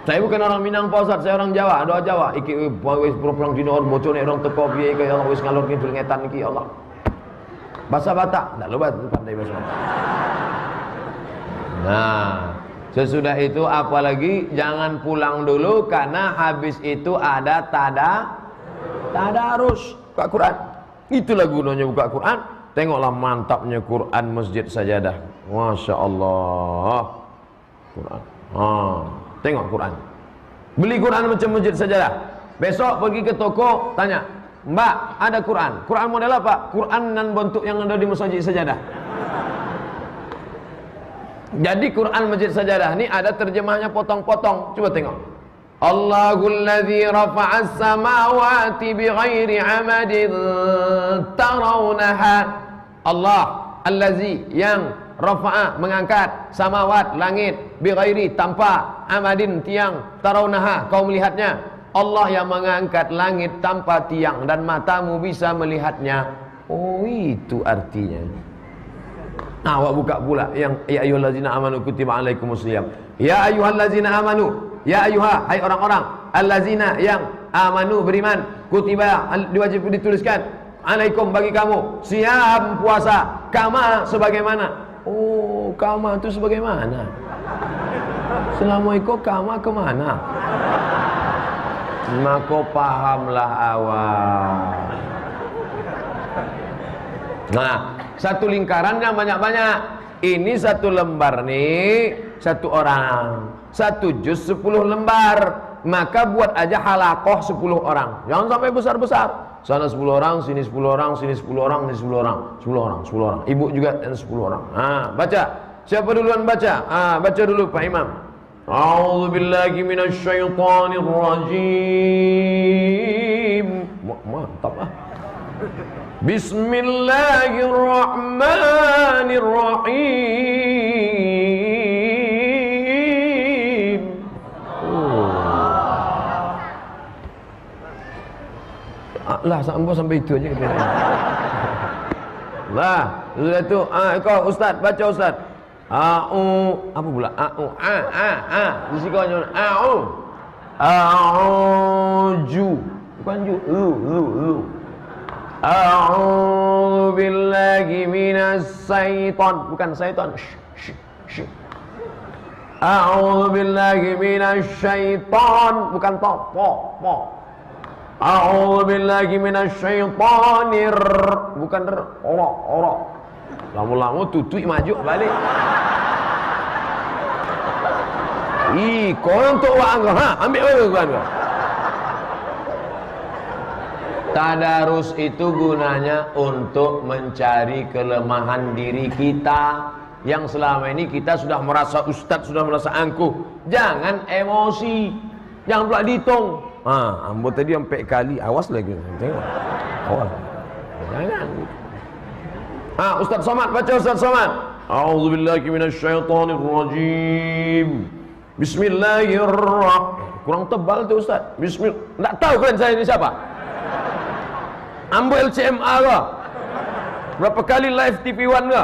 Saya bukan orang Minang Pak Ustaz, saya orang Jawa, doa Jawa. Iki wis pulang dino bocor ni orang teko piye ke Allah wis ngalor ngidul ngetan iki Allah. Bahasa Batak, tak lupa pandai bahasa Batak. Nah, sesudah itu apalagi jangan pulang dulu karena habis itu ada tadarus buka Quran. Itulah gunanya buka Quran. Tengoklah mantapnya Quran Masjid Sajadah. Masya Allah. Quran. Tengok Quran. Beli Quran macam Masjid Sajadah. Besok pergi ke toko tanya, Mbak ada Quran. Quran model apa? Quran dan bentuk yang ada di Masjid Sajadah. Jadi Quran Masjid Sajadah ni ada terjemahnya potong-potong. Coba tengok. Allahul ladzi rafa'as samawati bighairi 'amadin tarawnaha. Allah allazi yang rafa'a mengangkat samawat langit bighairi tanpa amadin tiang tarawnaha kau melihatnya. Allah yang mengangkat langit tanpa tiang dan matamu bisa melihatnya. Oh itu artinya. Awak buka pula yang ya ayyuhallazina amanu kutiba alaikumusiyam. Ya ayyuhallazina amanu, ya ayyuha hai orang-orang allazina yang amanu beriman, kutiba diwajib dituliskan alaikum bagi kamu siam puasa kama sebagaimana. Oh, kama itu sebagaimana? Selama itu kama kemana? Maka pahamlah awak. Nah, satu lingkarannya banyak-banyak. Ini satu lembar nih, satu orang. Satu juz 10 lembar. Maka buat aja halakoh 10 orang. Jangan sampai besar-besar. Sana 10 orang, sini 10 orang, sini 10 orang, sini 10 orang. 10 orang, 10 orang. Ibu juga dan 10 orang. Baca. Siapa duluan baca? Baca dulu Pak Imam. A'udzu billahi minasy syaithanir rajim. Mantap ah. Bismillahirrahmanirrahim. Lah sampai itu aja kita. Lah, sudah itu. Kau ustaz, baca ustaz. Apa pula? Di sini kau nyuruh a'uju. Bukan ju. Lu. A'udzu billahi minas syaitan. Bukan syaitan. A'udzu billahi minasy syaitan, bukan po. A'udzu billahi minasy syaitanir, bukan ora. Lama-lama tutui maju balik. Kau untuk wang ambil kan. Tadarus itu gunanya untuk mencari kelemahan diri kita yang selama ini kita sudah merasa ustaz, sudah merasa angkuh. Jangan emosi, jangan pula dihitung. Ambo tadi sampai kali, awas lagi. Awas. Jangan. Ustaz Somad, baca Ustaz Somad. A'udzubillahi minasyaitonir rajim. Bismillahirrahmanirrahim. Kurang tebal tu Ustaz. Bismillah. Tak tahu kalian saya ini siapa? Ambo LCMA ke? Berapa kali live TV One ke?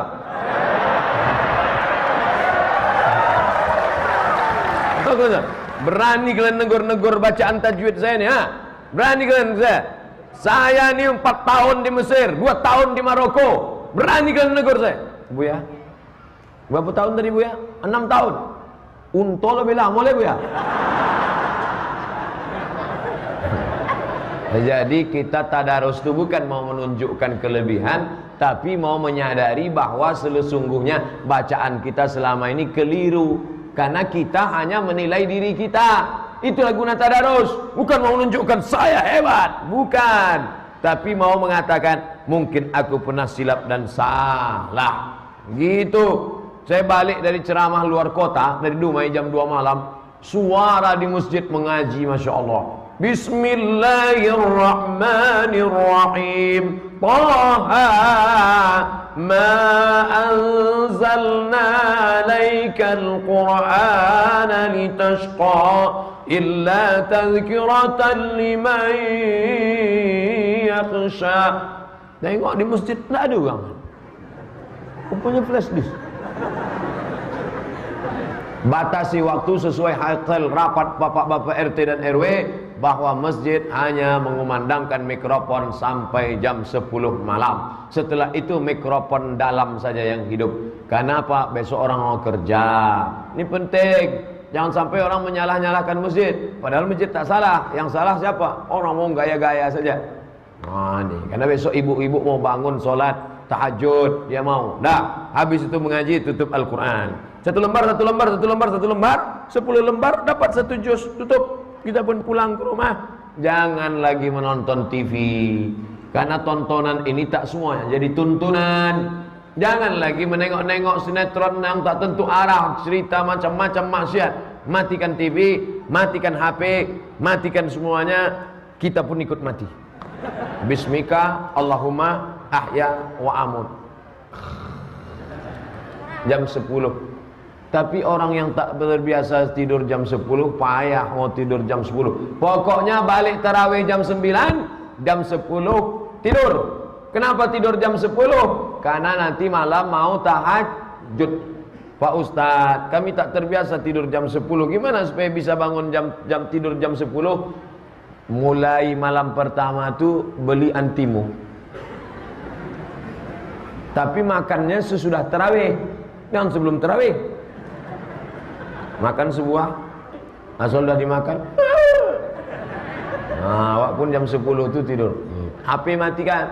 Berani kalian negor-negor bacaan tajwid saya ni, Berani kalian saya? Saya ni 4 tahun di Mesir, 2 tahun di Maroko. Berani kalian negor saya? Buya, berapa tahun tadi Buya? 6 tahun. Unto lebih lama boleh Buya? Jadi kita tadarus itu bukan mau menunjukkan kelebihan, tapi mau menyadari bahwa sesungguhnya bacaan kita selama ini keliru. Karena kita hanya menilai diri kita. Itulah guna tadarus. Bukan mau menunjukkan saya hebat, bukan. Tapi mau mengatakan mungkin aku pernah silap dan salah. Gitu. Saya balik dari ceramah luar kota, dari Dumai jam 2 malam. Suara di masjid mengaji, Masya Allah. Bismillahirrahmanirrahim. Taha ma anzalna alaikal qur'ana litashqa illa tadhkiratan liman yakhsha. Tengok di masjid tak ada orang. Rupanya flash disk. Batasi waktu sesuai hasil rapat bapak-bapak RT dan RW bahwa masjid hanya mengumandangkan mikrofon sampai jam 10 malam. Setelah itu mikrofon dalam saja yang hidup. Kenapa? Besok orang mau kerja. Ini penting. Jangan sampai orang menyalah-nyalahkan masjid. Padahal masjid tak salah. Yang salah siapa? Orang mau gaya-gaya saja. Nih, karena besok ibu-ibu mau bangun solat tahajud, dia mau. Dah, habis itu mengaji, tutup Al-Quran. 1 lembar, 1 lembar, 1 lembar, 1 lembar, 10 lembar dapat 1 juz, tutup. Kita pun pulang ke rumah. Jangan lagi menonton TV, karena tontonan ini tak semuanya jadi tuntunan. Jangan lagi menengok-nengok sinetron yang tak tentu arah, cerita macam-macam maksiat. Matikan TV, matikan HP, matikan semuanya. Kita pun ikut mati. Bismika Allahumma ahya wa amut. Jam 10. Tapi orang yang tak terbiasa tidur jam 10 payah mau tidur jam 10. Pokoknya balik tarawih jam 9, jam 10 tidur. Kenapa tidur jam 10? Karena nanti malam mau tahajud. Pak Ustadz, kami tak terbiasa tidur jam 10. Gimana supaya bisa bangun jam tidur jam 10? Mulai malam pertama tu beli antimu. Tapi makannya sesudah tarawih, jangan sebelum tarawih. Makan sebuah, asal dah dimakan. Awak pun jam 10 tu tidur. HP matikan.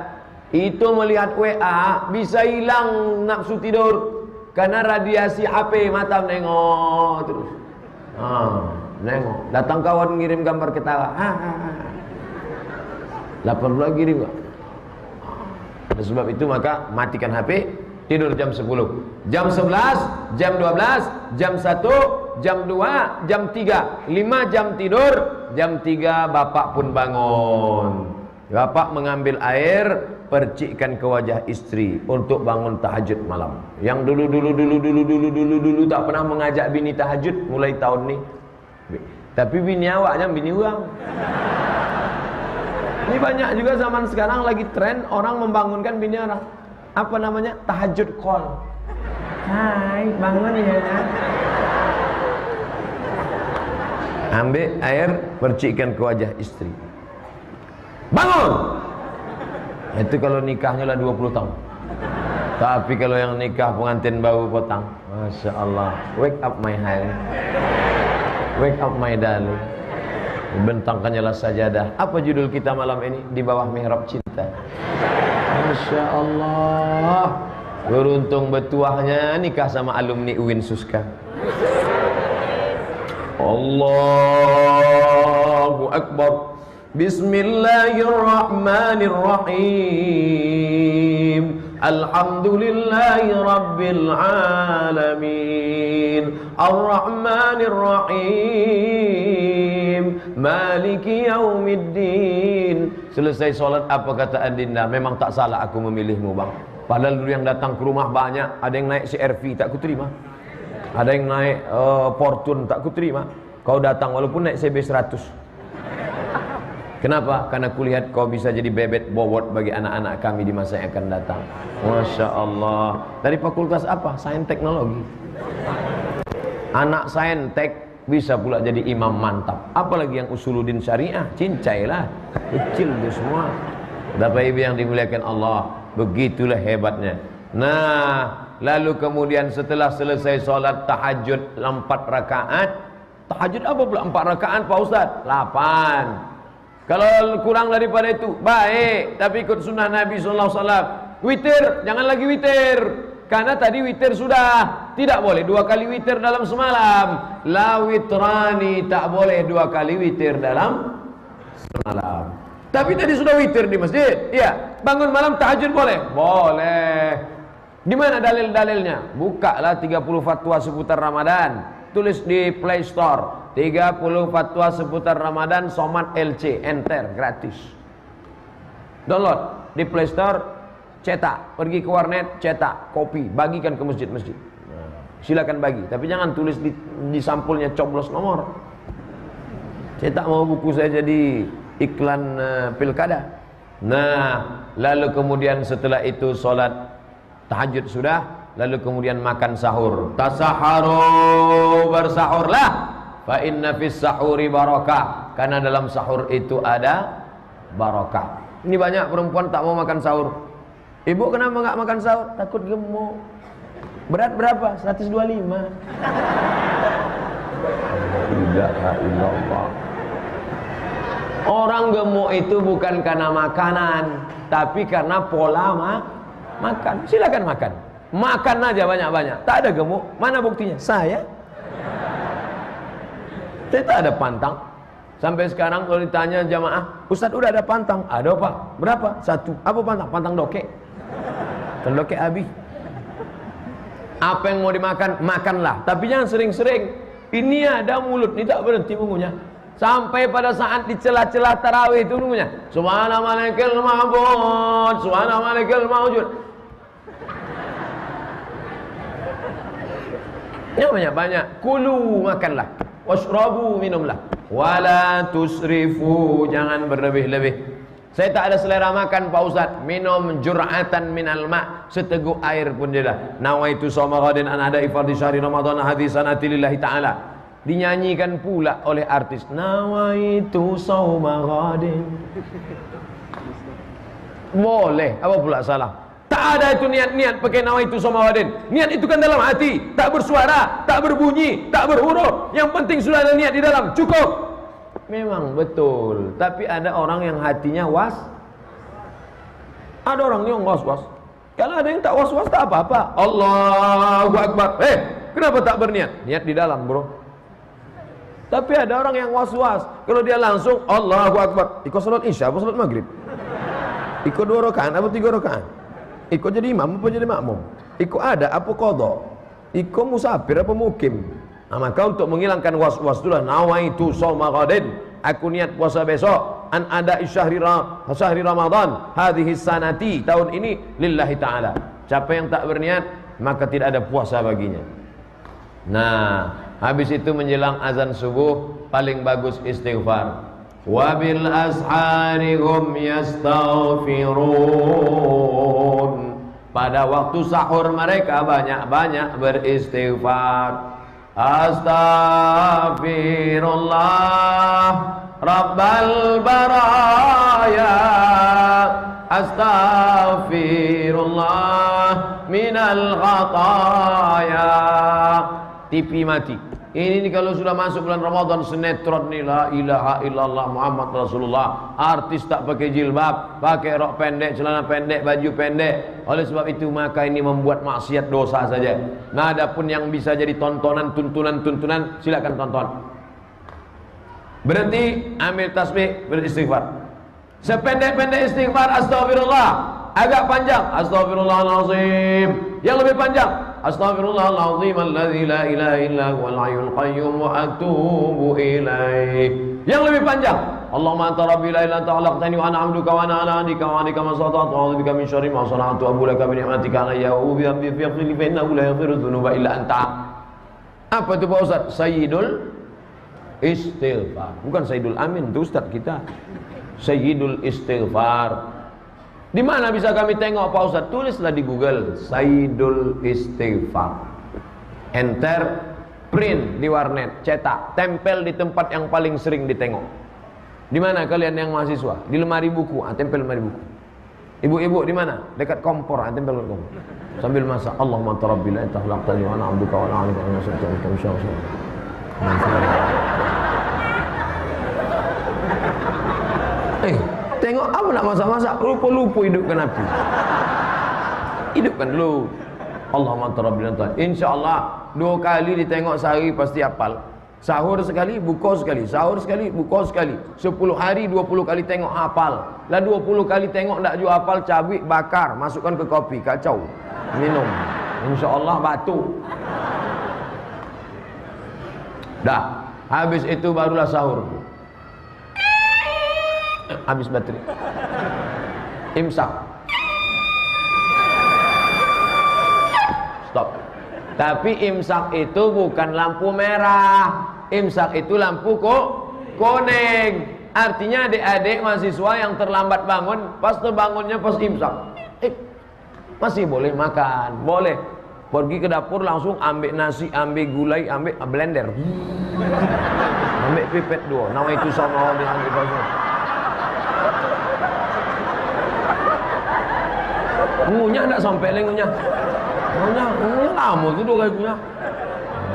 Itu melihat WA bisa hilang nafsu tidur. Karena radiasi HP, mata menengok terus. Nengok. Datang kawan ngirim gambar ketawa. 80 kirim kok. Oleh sebab itu maka matikan HP, tidur jam 10. Jam 11, jam 12, jam 1 jam 2, jam 3, 5 jam tidur, jam 3 bapak pun bangun. Bapak mengambil air, percikkan ke wajah istri untuk bangun tahajud malam. Yang dulu tak pernah mengajak bini tahajud mulai tahun ni. Tapi bini awaknya bini uang. Ini banyak juga zaman sekarang lagi tren orang membangunkan bini orang. Apa namanya? Tahajud call. Hai, bangun ya. Ambil air, percikkan ke wajah istri. Bangun! Itu kalau nikahnya lah 20 tahun. Tapi kalau yang nikah pengantin baru potang, Masya Allah, wake up my hand, wake up my darling. Bentangkannya lah sajadah. Apa judul kita malam ini? Di bawah mihrab cinta. Masya Allah, beruntung betuahnya nikah sama alumni UIN Suska. Allahu Akbar. Bismillahirrahmanirrahim. Alhamdulillahi Rabbil Alamin. Ar-Rahmanirrahim. Maliki Yaumiddin. Selesai solat apa kata Adinda? Memang tak salah aku memilihmu bang. Padahal dulu yang datang ke rumah banyak. Ada yang naik CRV tak kuterima. Ada yang naik Fortune tak kuterima. Kau datang walaupun naik CB 100. Kenapa? Karena kulihat kau bisa jadi bebet bobot bagi anak-anak kami di masa yang akan datang. Masya Allah. Dari fakultas apa? Sains teknologi. Anak saintek bisa pula jadi imam mantap. Apalagi yang usuluddin syariah, cincailah. Kecil itu semua. Bapak Ibu yang dimuliakan Allah, begitulah hebatnya. Nah, lalu kemudian setelah selesai sholat tahajud 4 rakaat. Tahajud apa pula 4 rakaat Pak Ustaz? 8. Kalau kurang daripada itu, baik, tapi ikut sunnah Nabi SAW. Witir, jangan lagi witir. Karena tadi witir sudah. Tidak boleh 2 kali witir dalam semalam. La witrani, tak boleh 2 kali witir dalam semalam. Tapi tadi sudah witir di masjid. Iya, bangun malam tahajud boleh? Boleh. Di mana dalil-dalilnya? Bukalah 30 fatwa seputar Ramadan. Tulis di Play Store 30 fatwa seputar Ramadan Somad LC, enter, gratis. Download di Play Store, cetak, pergi ke warnet, cetak, kopi, bagikan ke masjid-masjid. Silakan bagi, tapi jangan tulis di sampulnya coblos nomor. Cetak mau buku saya jadi iklan pilkada. Nah, lalu kemudian setelah itu sholat tahajud sudah. Lalu kemudian makan sahur. Tasaharu, bersahurlah. Fa inna fis sahuri barakah. Karena dalam sahur itu ada barakah. Ini banyak perempuan tak mau makan sahur. Ibu kenapa enggak makan sahur? Takut gemuk. Berat berapa? 125. La ilaha illallah. Orang gemuk itu bukan karena makanan, tapi karena pola makan. Silakan makan. Makan aja banyak-banyak. Tak ada gemuk. Mana buktinya? Saya tak ada pantang. Sampai sekarang kalau ditanya jamaah, Ustaz udah ada pantang? Ada Pak. Berapa? 1. Apa pantang? Pantang dokek. Kalau dokek habis. Apa yang mau dimakan? Makanlah. Tapi jangan sering-sering. Ini ada mulut. Ini tak berhenti mengunyah. Sampai pada saat di celah-celah tarawih itu mengunyah. Subhana malikal ma'bud. Subhana malikal ma'wujud. Ya banyak-banyak. Kulu, makanlah. Washrabu, minumlah. Wala tusrifu, jangan berlebih-lebih. Saya tak ada selera makan Pak Ustaz. Minum jur'atan minal ma', seteguk air pun dia dah. Nawaitu shawma ghadin an ada'i fardhi syahri ramadhan hadisanati lillahi ta'ala. Dinyanyikan pula oleh artis. Nawaitu shawma ghadin. Boleh, apa pula salah? Tak ada itu niat-niat pakai nawaitu shawma ghadin. Niat itu kan dalam hati, tak bersuara, tak berbunyi, tak berhuruf. Yang penting sudah ada niat di dalam, cukup. Memang betul. Tapi ada orang yang hatinya ada orang yang was-was. Kalau ada yang tak was-was tak apa-apa. Allahu Akbar. Kenapa tak berniat? Niat di dalam, bro. Tapi ada orang yang was-was. Kalau dia langsung Allahu Akbar. Ikut salat Isya apa salat Maghrib? Ikut 2 rakaat apa 3 rakaat? Ikut jadi imam apa jadi makmum? Ikut ada apa qadha? Ikut musafir apa mukim? Nah, maka untuk menghilangkan was-was itulah nawaitu shauma ghadin, aku niat puasa besok, an ada syahri Ramadan hadhihi sanati, tahun ini lillahi taala. Siapa yang tak berniat maka tidak ada puasa baginya. Nah, habis itu menjelang azan subuh paling bagus istighfar. Wabil ashari hum yastaghfirun. Pada waktu sahur mereka banyak-banyak beristighfar. Astaghfirullah Rabbal baraya, astaghfirullah minal khataya. TV mati. Ini kalau sudah masuk bulan Ramadan, sinetron nih, la ilaha illallah Muhammad Rasulullah. Artis tak pakai jilbab, pakai rok pendek, celana pendek, baju pendek. Oleh sebab itu maka ini membuat maksiat dosa saja. Nah, adapun yang bisa jadi tontonan, tuntunan, silakan tonton. Berhenti, ambil tasbih, beristighfar. Sependek-pendek istighfar astagfirullah, agak panjang astagfirullahalazim. Yang lebih panjang astaghfirullahalazim alladzi la ilaha illa huwal hayyul qayyum wa atubu ilaih. Yang lebih panjang Allahumma anta rabbi la ilaha illa anta khalaqtani wa ana 'abduka wa ana 'ala ahdika wa 'adika ma stata'tu wa a'udzu bika min syarri ma sana'tu abu laka bi ni'matika alayya wa bi hamdi fi yaghfir li fa innahu la yaghfiru dzunuba illa anta. Apa itu Pak Ustaz? Sayyidul istighfar. Bukan Sayyidul Amin, itu Ustaz kita. Sayyidul istighfar. Di mana bisa kami tengok Pak Ustaz? Tulislah di Google Sayyidul Istighfar. Enter, print di warnet, cetak, tempel di tempat yang paling sering ditengok. Di mana kalian yang mahasiswa? Di lemari buku, tempel lemari buku. Ibu-ibu di mana? Dekat kompor, tempel kompor. Sambil masak, Allahumma tarabbil anta khalaqtani wa ana 'abduka wa ana 'alika wa sallallahu alaihi wasallam. Tengok apa nak masak-masak, lupa-lupa hidupkan api. Hidupkan dulu. Allahumma tarabbil anta. Insyaallah 2 kali ditengok sehari pasti hafal. Sahur sekali, buka sekali. Sahur sekali, buka sekali. 10 hari 20 kali tengok hafal. Lah 20 kali tengok tak juga hafal, cabik bakar, masukkan ke kopi, kacau. Minum. Insyaallah batuk. Dah. Habis itu barulah sahur. Habis baterai. Imsak. Stop. Tapi imsak itu bukan lampu merah. Imsak itu lampu kuning. Artinya adik-adik mahasiswa yang terlambat bangun, pas terbangunnya pas imsak, masih boleh makan, boleh. Pergi ke dapur langsung ambil nasi, ambil gulai, ambil blender. Ambil pipet 2. Nama itu sama dengan itu. Ngunyah tak sampai lagi ngunyah. Ngunyah lama tu 2 kali ngunyah.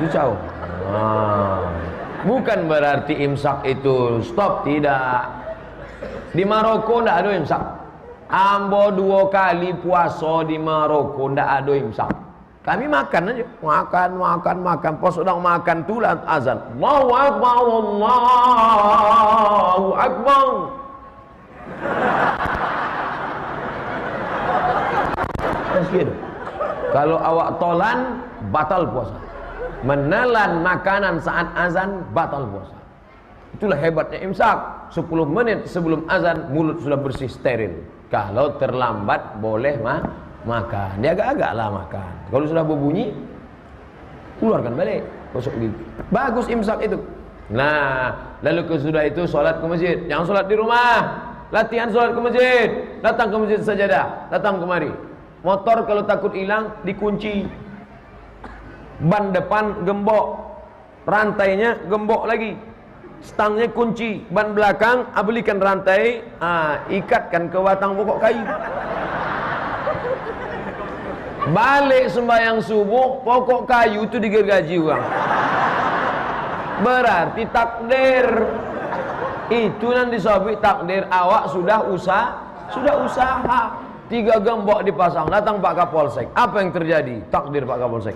Itu jauh. Bukan berarti imsak itu stop, tidak. Di Maroko tak ada imsak. Ambo 2 kali puasa di Maroko tak ada imsak. Kami makan aja, makan. Pas sedang makan tu lah azan. Allahu Akbar, Allahu Akbar. Kalau awak tolan, batal puasa. Menelan makanan saat azan, batal puasa. Itulah hebatnya imsak. 10 menit sebelum azan, mulut sudah bersih, steril. Kalau terlambat, boleh makan. Dia agak-agak lah makan. Kalau sudah berbunyi, keluarkan balik, gosok gigi. Bagus imsak itu. Nah, lalu sesudah itu sholat ke masjid. Jangan sholat di rumah. Latihan sholat ke masjid. Datang ke masjid sajadah. Datang kemari. Motor kalau takut hilang, dikunci. Ban depan gembok, rantainya gembok lagi, stangnya kunci. Ban belakang belikan rantai, ikatkan ke batang pokok kayu. Balik sembahyang subuh, pokok kayu itu digergaji orang. Berarti takdir. Itu nanti sabit takdir awak sudah usaha. 3 gembok dipasang, datang Pak Kapolsek. Apa yang terjadi? Takdir Pak Kapolsek.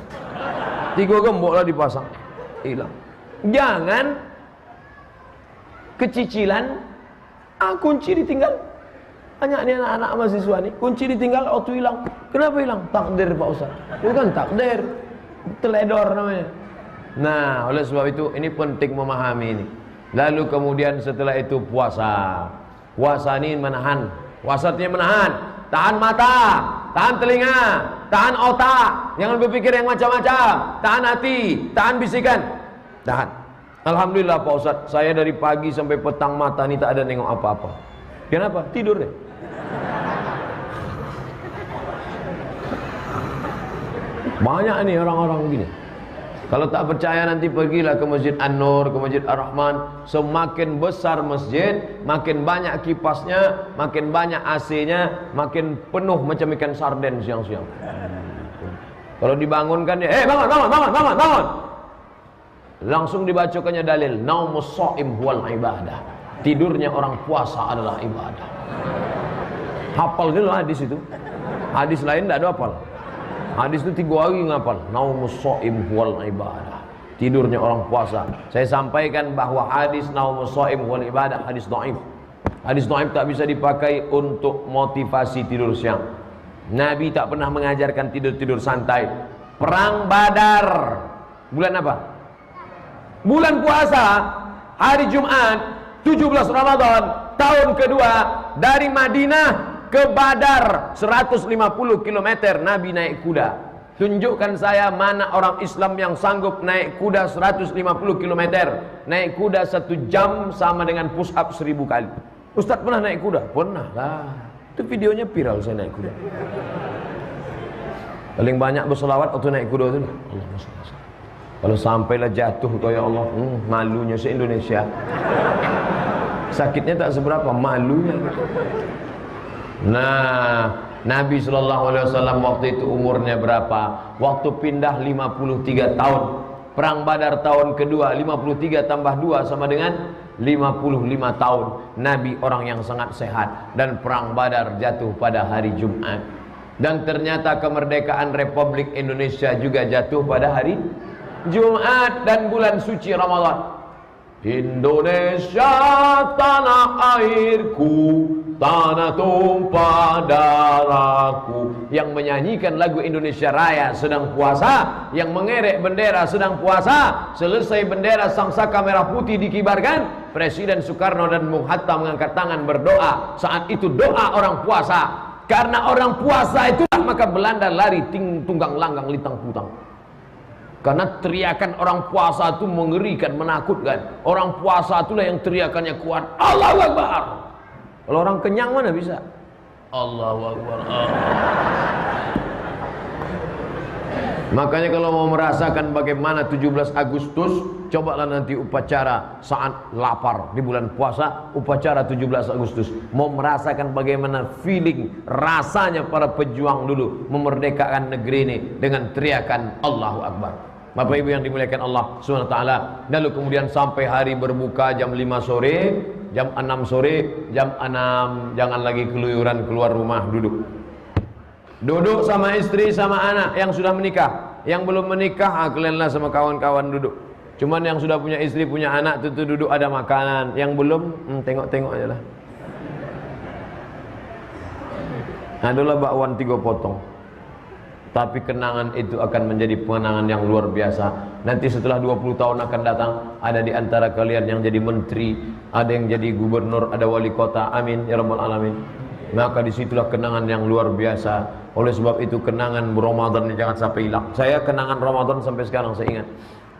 3 gembok lah dipasang, hilang. Jangan kecicilan, kunci ditinggal. Banyak nih anak-anak mahasiswa nih, kunci ditinggal, auto hilang. Kenapa hilang? Takdir Pak Ustaz. Bukan takdir, teledor namanya. Nah, oleh sebab itu ini penting memahami ini. Lalu kemudian setelah itu puasa. Puasa ini menahan. Puasa artinya menahan. Tahan mata, tahan telinga, tahan otak. Jangan berpikir yang macam-macam. Tahan hati, tahan bisikan. Tahan. Alhamdulillah Pak Ustadz, saya dari pagi sampai petang mata ini tak ada nengok apa-apa. Kenapa? Tidur deh. Banyak nih orang-orang begini. Kalau tak percaya nanti pergilah ke Masjid An-Nur, ke Masjid Ar-Rahman. Semakin besar masjid, makin banyak kipasnya, makin banyak AC-nya, makin penuh macam ikan sarden siang-siang. Kalau dibangunkan dia, bangun. Langsung dibacakannya dalil, naumus shaim huwal ibadah. Tidurnya orang puasa adalah ibadah. Hafal dulu hadis itu. Hadis lain tak ada hafal. Hadis itu 3 hari ngapal. Naumus shaim huwal ibadah. Tidurnya orang puasa. Saya sampaikan bahwa hadis naumus shaim huwal ibadah hadis dhaif. Hadis dhaif tak bisa dipakai untuk motivasi tidur siang. Nabi tak pernah mengajarkan tidur-tidur santai. Perang Badar bulan apa? Bulan puasa, hari Jumat 17 Ramadan tahun kedua, dari Madinah ke Badar 150 km Nabi naik kuda. Tunjukkan saya mana orang Islam yang sanggup naik kuda 150 km. Naik kuda 1 jam sama dengan push up 1000 kali. Ustaz pernah naik kuda? Pernah lah. Itu videonya viral saya naik kuda. Paling banyak berselawat waktu naik kuda itu. Kalau sampailah jatuh kau ya Allah, malunya se-Indonesia. Sakitnya tak seberapa, malunya. Nah, Nabi SAW waktu itu umurnya berapa? Waktu pindah 53 tahun. Perang Badar tahun kedua, 53 tambah 2 sama dengan 55 tahun. Nabi orang yang sangat sehat. Dan Perang Badar jatuh pada hari Jumat. Dan ternyata kemerdekaan Republik Indonesia juga jatuh pada hari Jumat dan bulan suci Ramadan. Indonesia tanah airku, tanah tumpah darahku. Yang menyanyikan lagu Indonesia Raya sedang puasa, yang mengerek bendera sedang puasa. Selesai bendera sangsaka merah putih dikibarkan, Presiden Soekarno dan Bung Hatta mengangkat tangan berdoa. Saat itu doa orang puasa. Karena orang puasa itulah maka Belanda lari tunggang langgang litang putang. Karena teriakan orang puasa itu mengerikan, menakutkan. Orang puasa itulah yang teriakannya kuat. Allahu Akbar. Kalau orang kenyang mana bisa? Allahu Akbar. Makanya kalau mau merasakan bagaimana 17 Agustus, cobalah nanti upacara saat lapar di bulan puasa, upacara 17 Agustus. Mau merasakan bagaimana feeling, rasanya para pejuang dulu memerdekakan negeri ini dengan teriakan Allahu Akbar. Bapak Ibu yang dimuliakan Allah Subhanahu wa taala. Lalu kemudian sampai hari berbuka jam 5 sore, jam 6 sore, jam 6 jangan lagi keluyuran keluar rumah, duduk. Duduk sama istri sama anak yang sudah menikah. Yang belum menikah, kalianlah sama kawan-kawan duduk. Cuman yang sudah punya istri, punya anak, tentu duduk ada makanan. Yang belum, tengok-tengok aja lah. Adalah bakwan 3 potong. Tapi kenangan itu akan menjadi kenangan yang luar biasa. Nanti setelah 20 tahun akan datang, ada di antara kalian yang jadi menteri, ada yang jadi gubernur, ada wali kota. Amin ya rabbal alamin. Maka disitulah kenangan yang luar biasa. Oleh sebab itu kenangan Ramadan ini jangan sampai hilang. Saya kenangan Ramadan sampai sekarang saya ingat.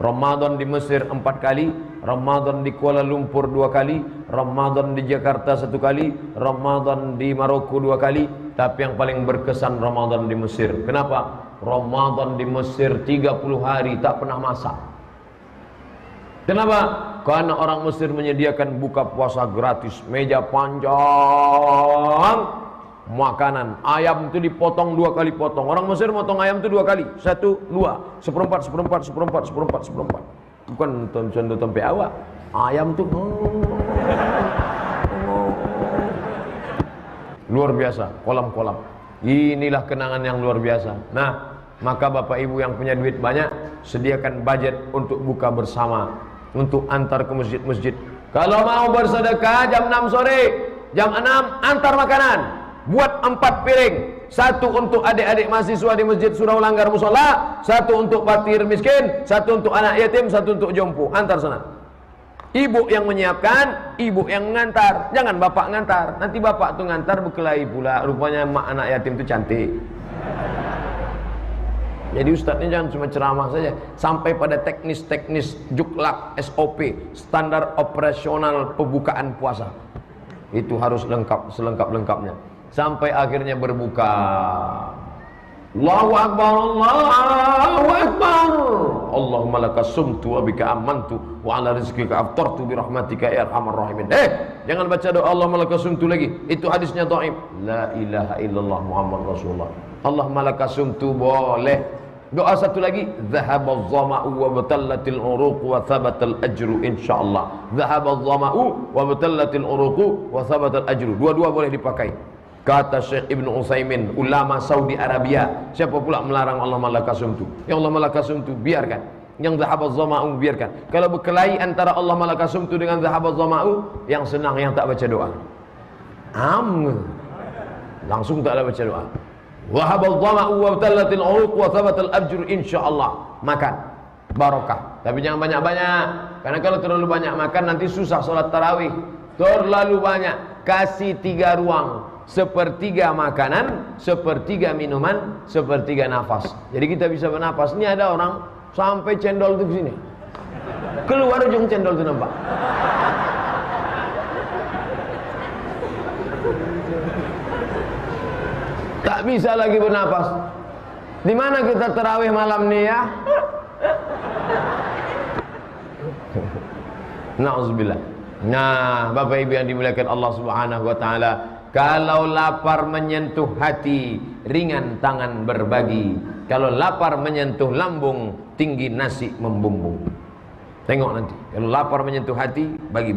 Ramadan di Mesir 4 kali, Ramadan di Kuala Lumpur 2 kali, Ramadan di Jakarta 1 kali, Ramadan di Maroko 2 kali. Tapi yang paling berkesan Ramadan di Mesir. Kenapa? Ramadan di Mesir 30 hari tak pernah masak. Kenapa? Karena orang Mesir menyediakan buka puasa gratis, meja panjang, makanan. Ayam itu dipotong 2 kali potong. Orang Mesir motong ayam itu 2 kali. 1, 2, seperempat. Bukan contoh tempe awak. Ayam itu luar biasa, kolam-kolam. Inilah kenangan yang luar biasa. Nah, maka Bapak Ibu yang punya duit banyak, sediakan budget untuk buka bersama, untuk antar ke masjid-masjid. Kalau mau bersedekah jam 6 sore, jam 6 antar makanan. buat 4 piring. Satu untuk adik-adik mahasiswa di Masjid Surau Langgar Musola, satu untuk fakir miskin, satu untuk anak yatim, satu untuk jompo. Antar sana. Ibu yang menyiapkan, ibu yang mengantar. Jangan bapak ngantar. Nanti bapak tuh ngantar berkelahi pula. Rupanya mak anak yatim itu cantik. Jadi ustadznya jangan cuma ceramah saja, sampai pada teknis-teknis juklak SOP, standar operasional pembukaan puasa. Itu harus lengkap, selengkap-lengkapnya. Sampai akhirnya berbuka. Allahu Akbar, Allahu Akbar. Allahumma laka sumtu wa bika amantu wa ala rizqika aftartu bi rahmatika ya arhamar rahimin. Jangan baca doa Allahumma laka sumtu lagi. Itu hadisnya dhaif. La ilaha illallah Muhammad Rasulullah. Allahumma laka sumtu boleh. Doa satu lagi, dhahabadh dhama'u wa batallatil uruq wa thabatal ajru insyaallah. Dhahabadh dhama'u wa batallatil uruq wa thabatal ajru. Dua-dua boleh dipakai. Kata Syekh Ibnu Utsaimin, ulama Saudi Arabia, siapa pula melarang Allah malakasumtu? Yang Allah malakasumtu biarkan. Yang dhahabadh dhama'u biarkan. Kalau berkelahi antara Allah malakasumtu dengan dhahabadh dhama'u, yang senang yang tak baca doa. Langsung tak ada baca doa. Wahabal dhama'u wa batallatil uruq wa thabatal ajru insyaallah. Makan barokah, tapi jangan banyak-banyak. Karena kalau terlalu banyak makan nanti susah salat tarawih. Terlalu banyak, kasih 3 ruang. 1/3 makanan, 1/3 minuman, 1/3 nafas. Jadi kita bisa bernafas. Ini ada orang sampai cendol itu ke sini. Keluar ujung cendol itu nampak. Tak bisa lagi bernapas. Di mana kita tarawih malam ni ya? Nauzubillah. Nah, Bapak Ibu yang dimuliakan Allah Subhanahu wa taala, kalau lapar menyentuh hati, ringan tangan berbagi. Kalau lapar menyentuh lambung, tinggi nasi membumbung. Tengok nanti. Kalau lapar menyentuh hati, bagi.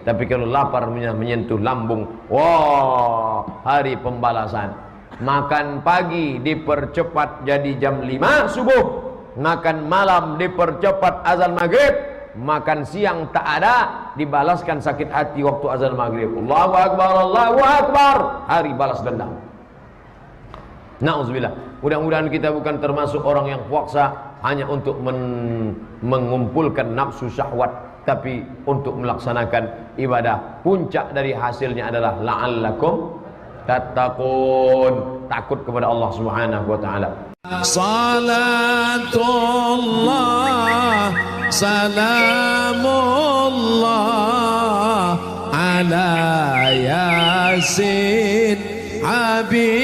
Tapi kalau lapar menyentuh lambung, wah, hari pembalasan. Makan pagi dipercepat jadi jam 5 subuh. Makan malam dipercepat azan maghrib. Makan siang tak ada, dibalaskan sakit hati waktu azan maghrib. Allahu Akbar, Allahu Akbar. Hari balas dendam. Nauzubillah. Mudah-mudahan kita bukan termasuk orang yang puasa hanya untuk mengumpulkan nafsu syahwat, tapi untuk melaksanakan ibadah. Puncak dari hasilnya adalah la'allakum tattaqun, takut kepada Allah Subhanahu wa taala. Salatullah salamullah ala yasin habibillah.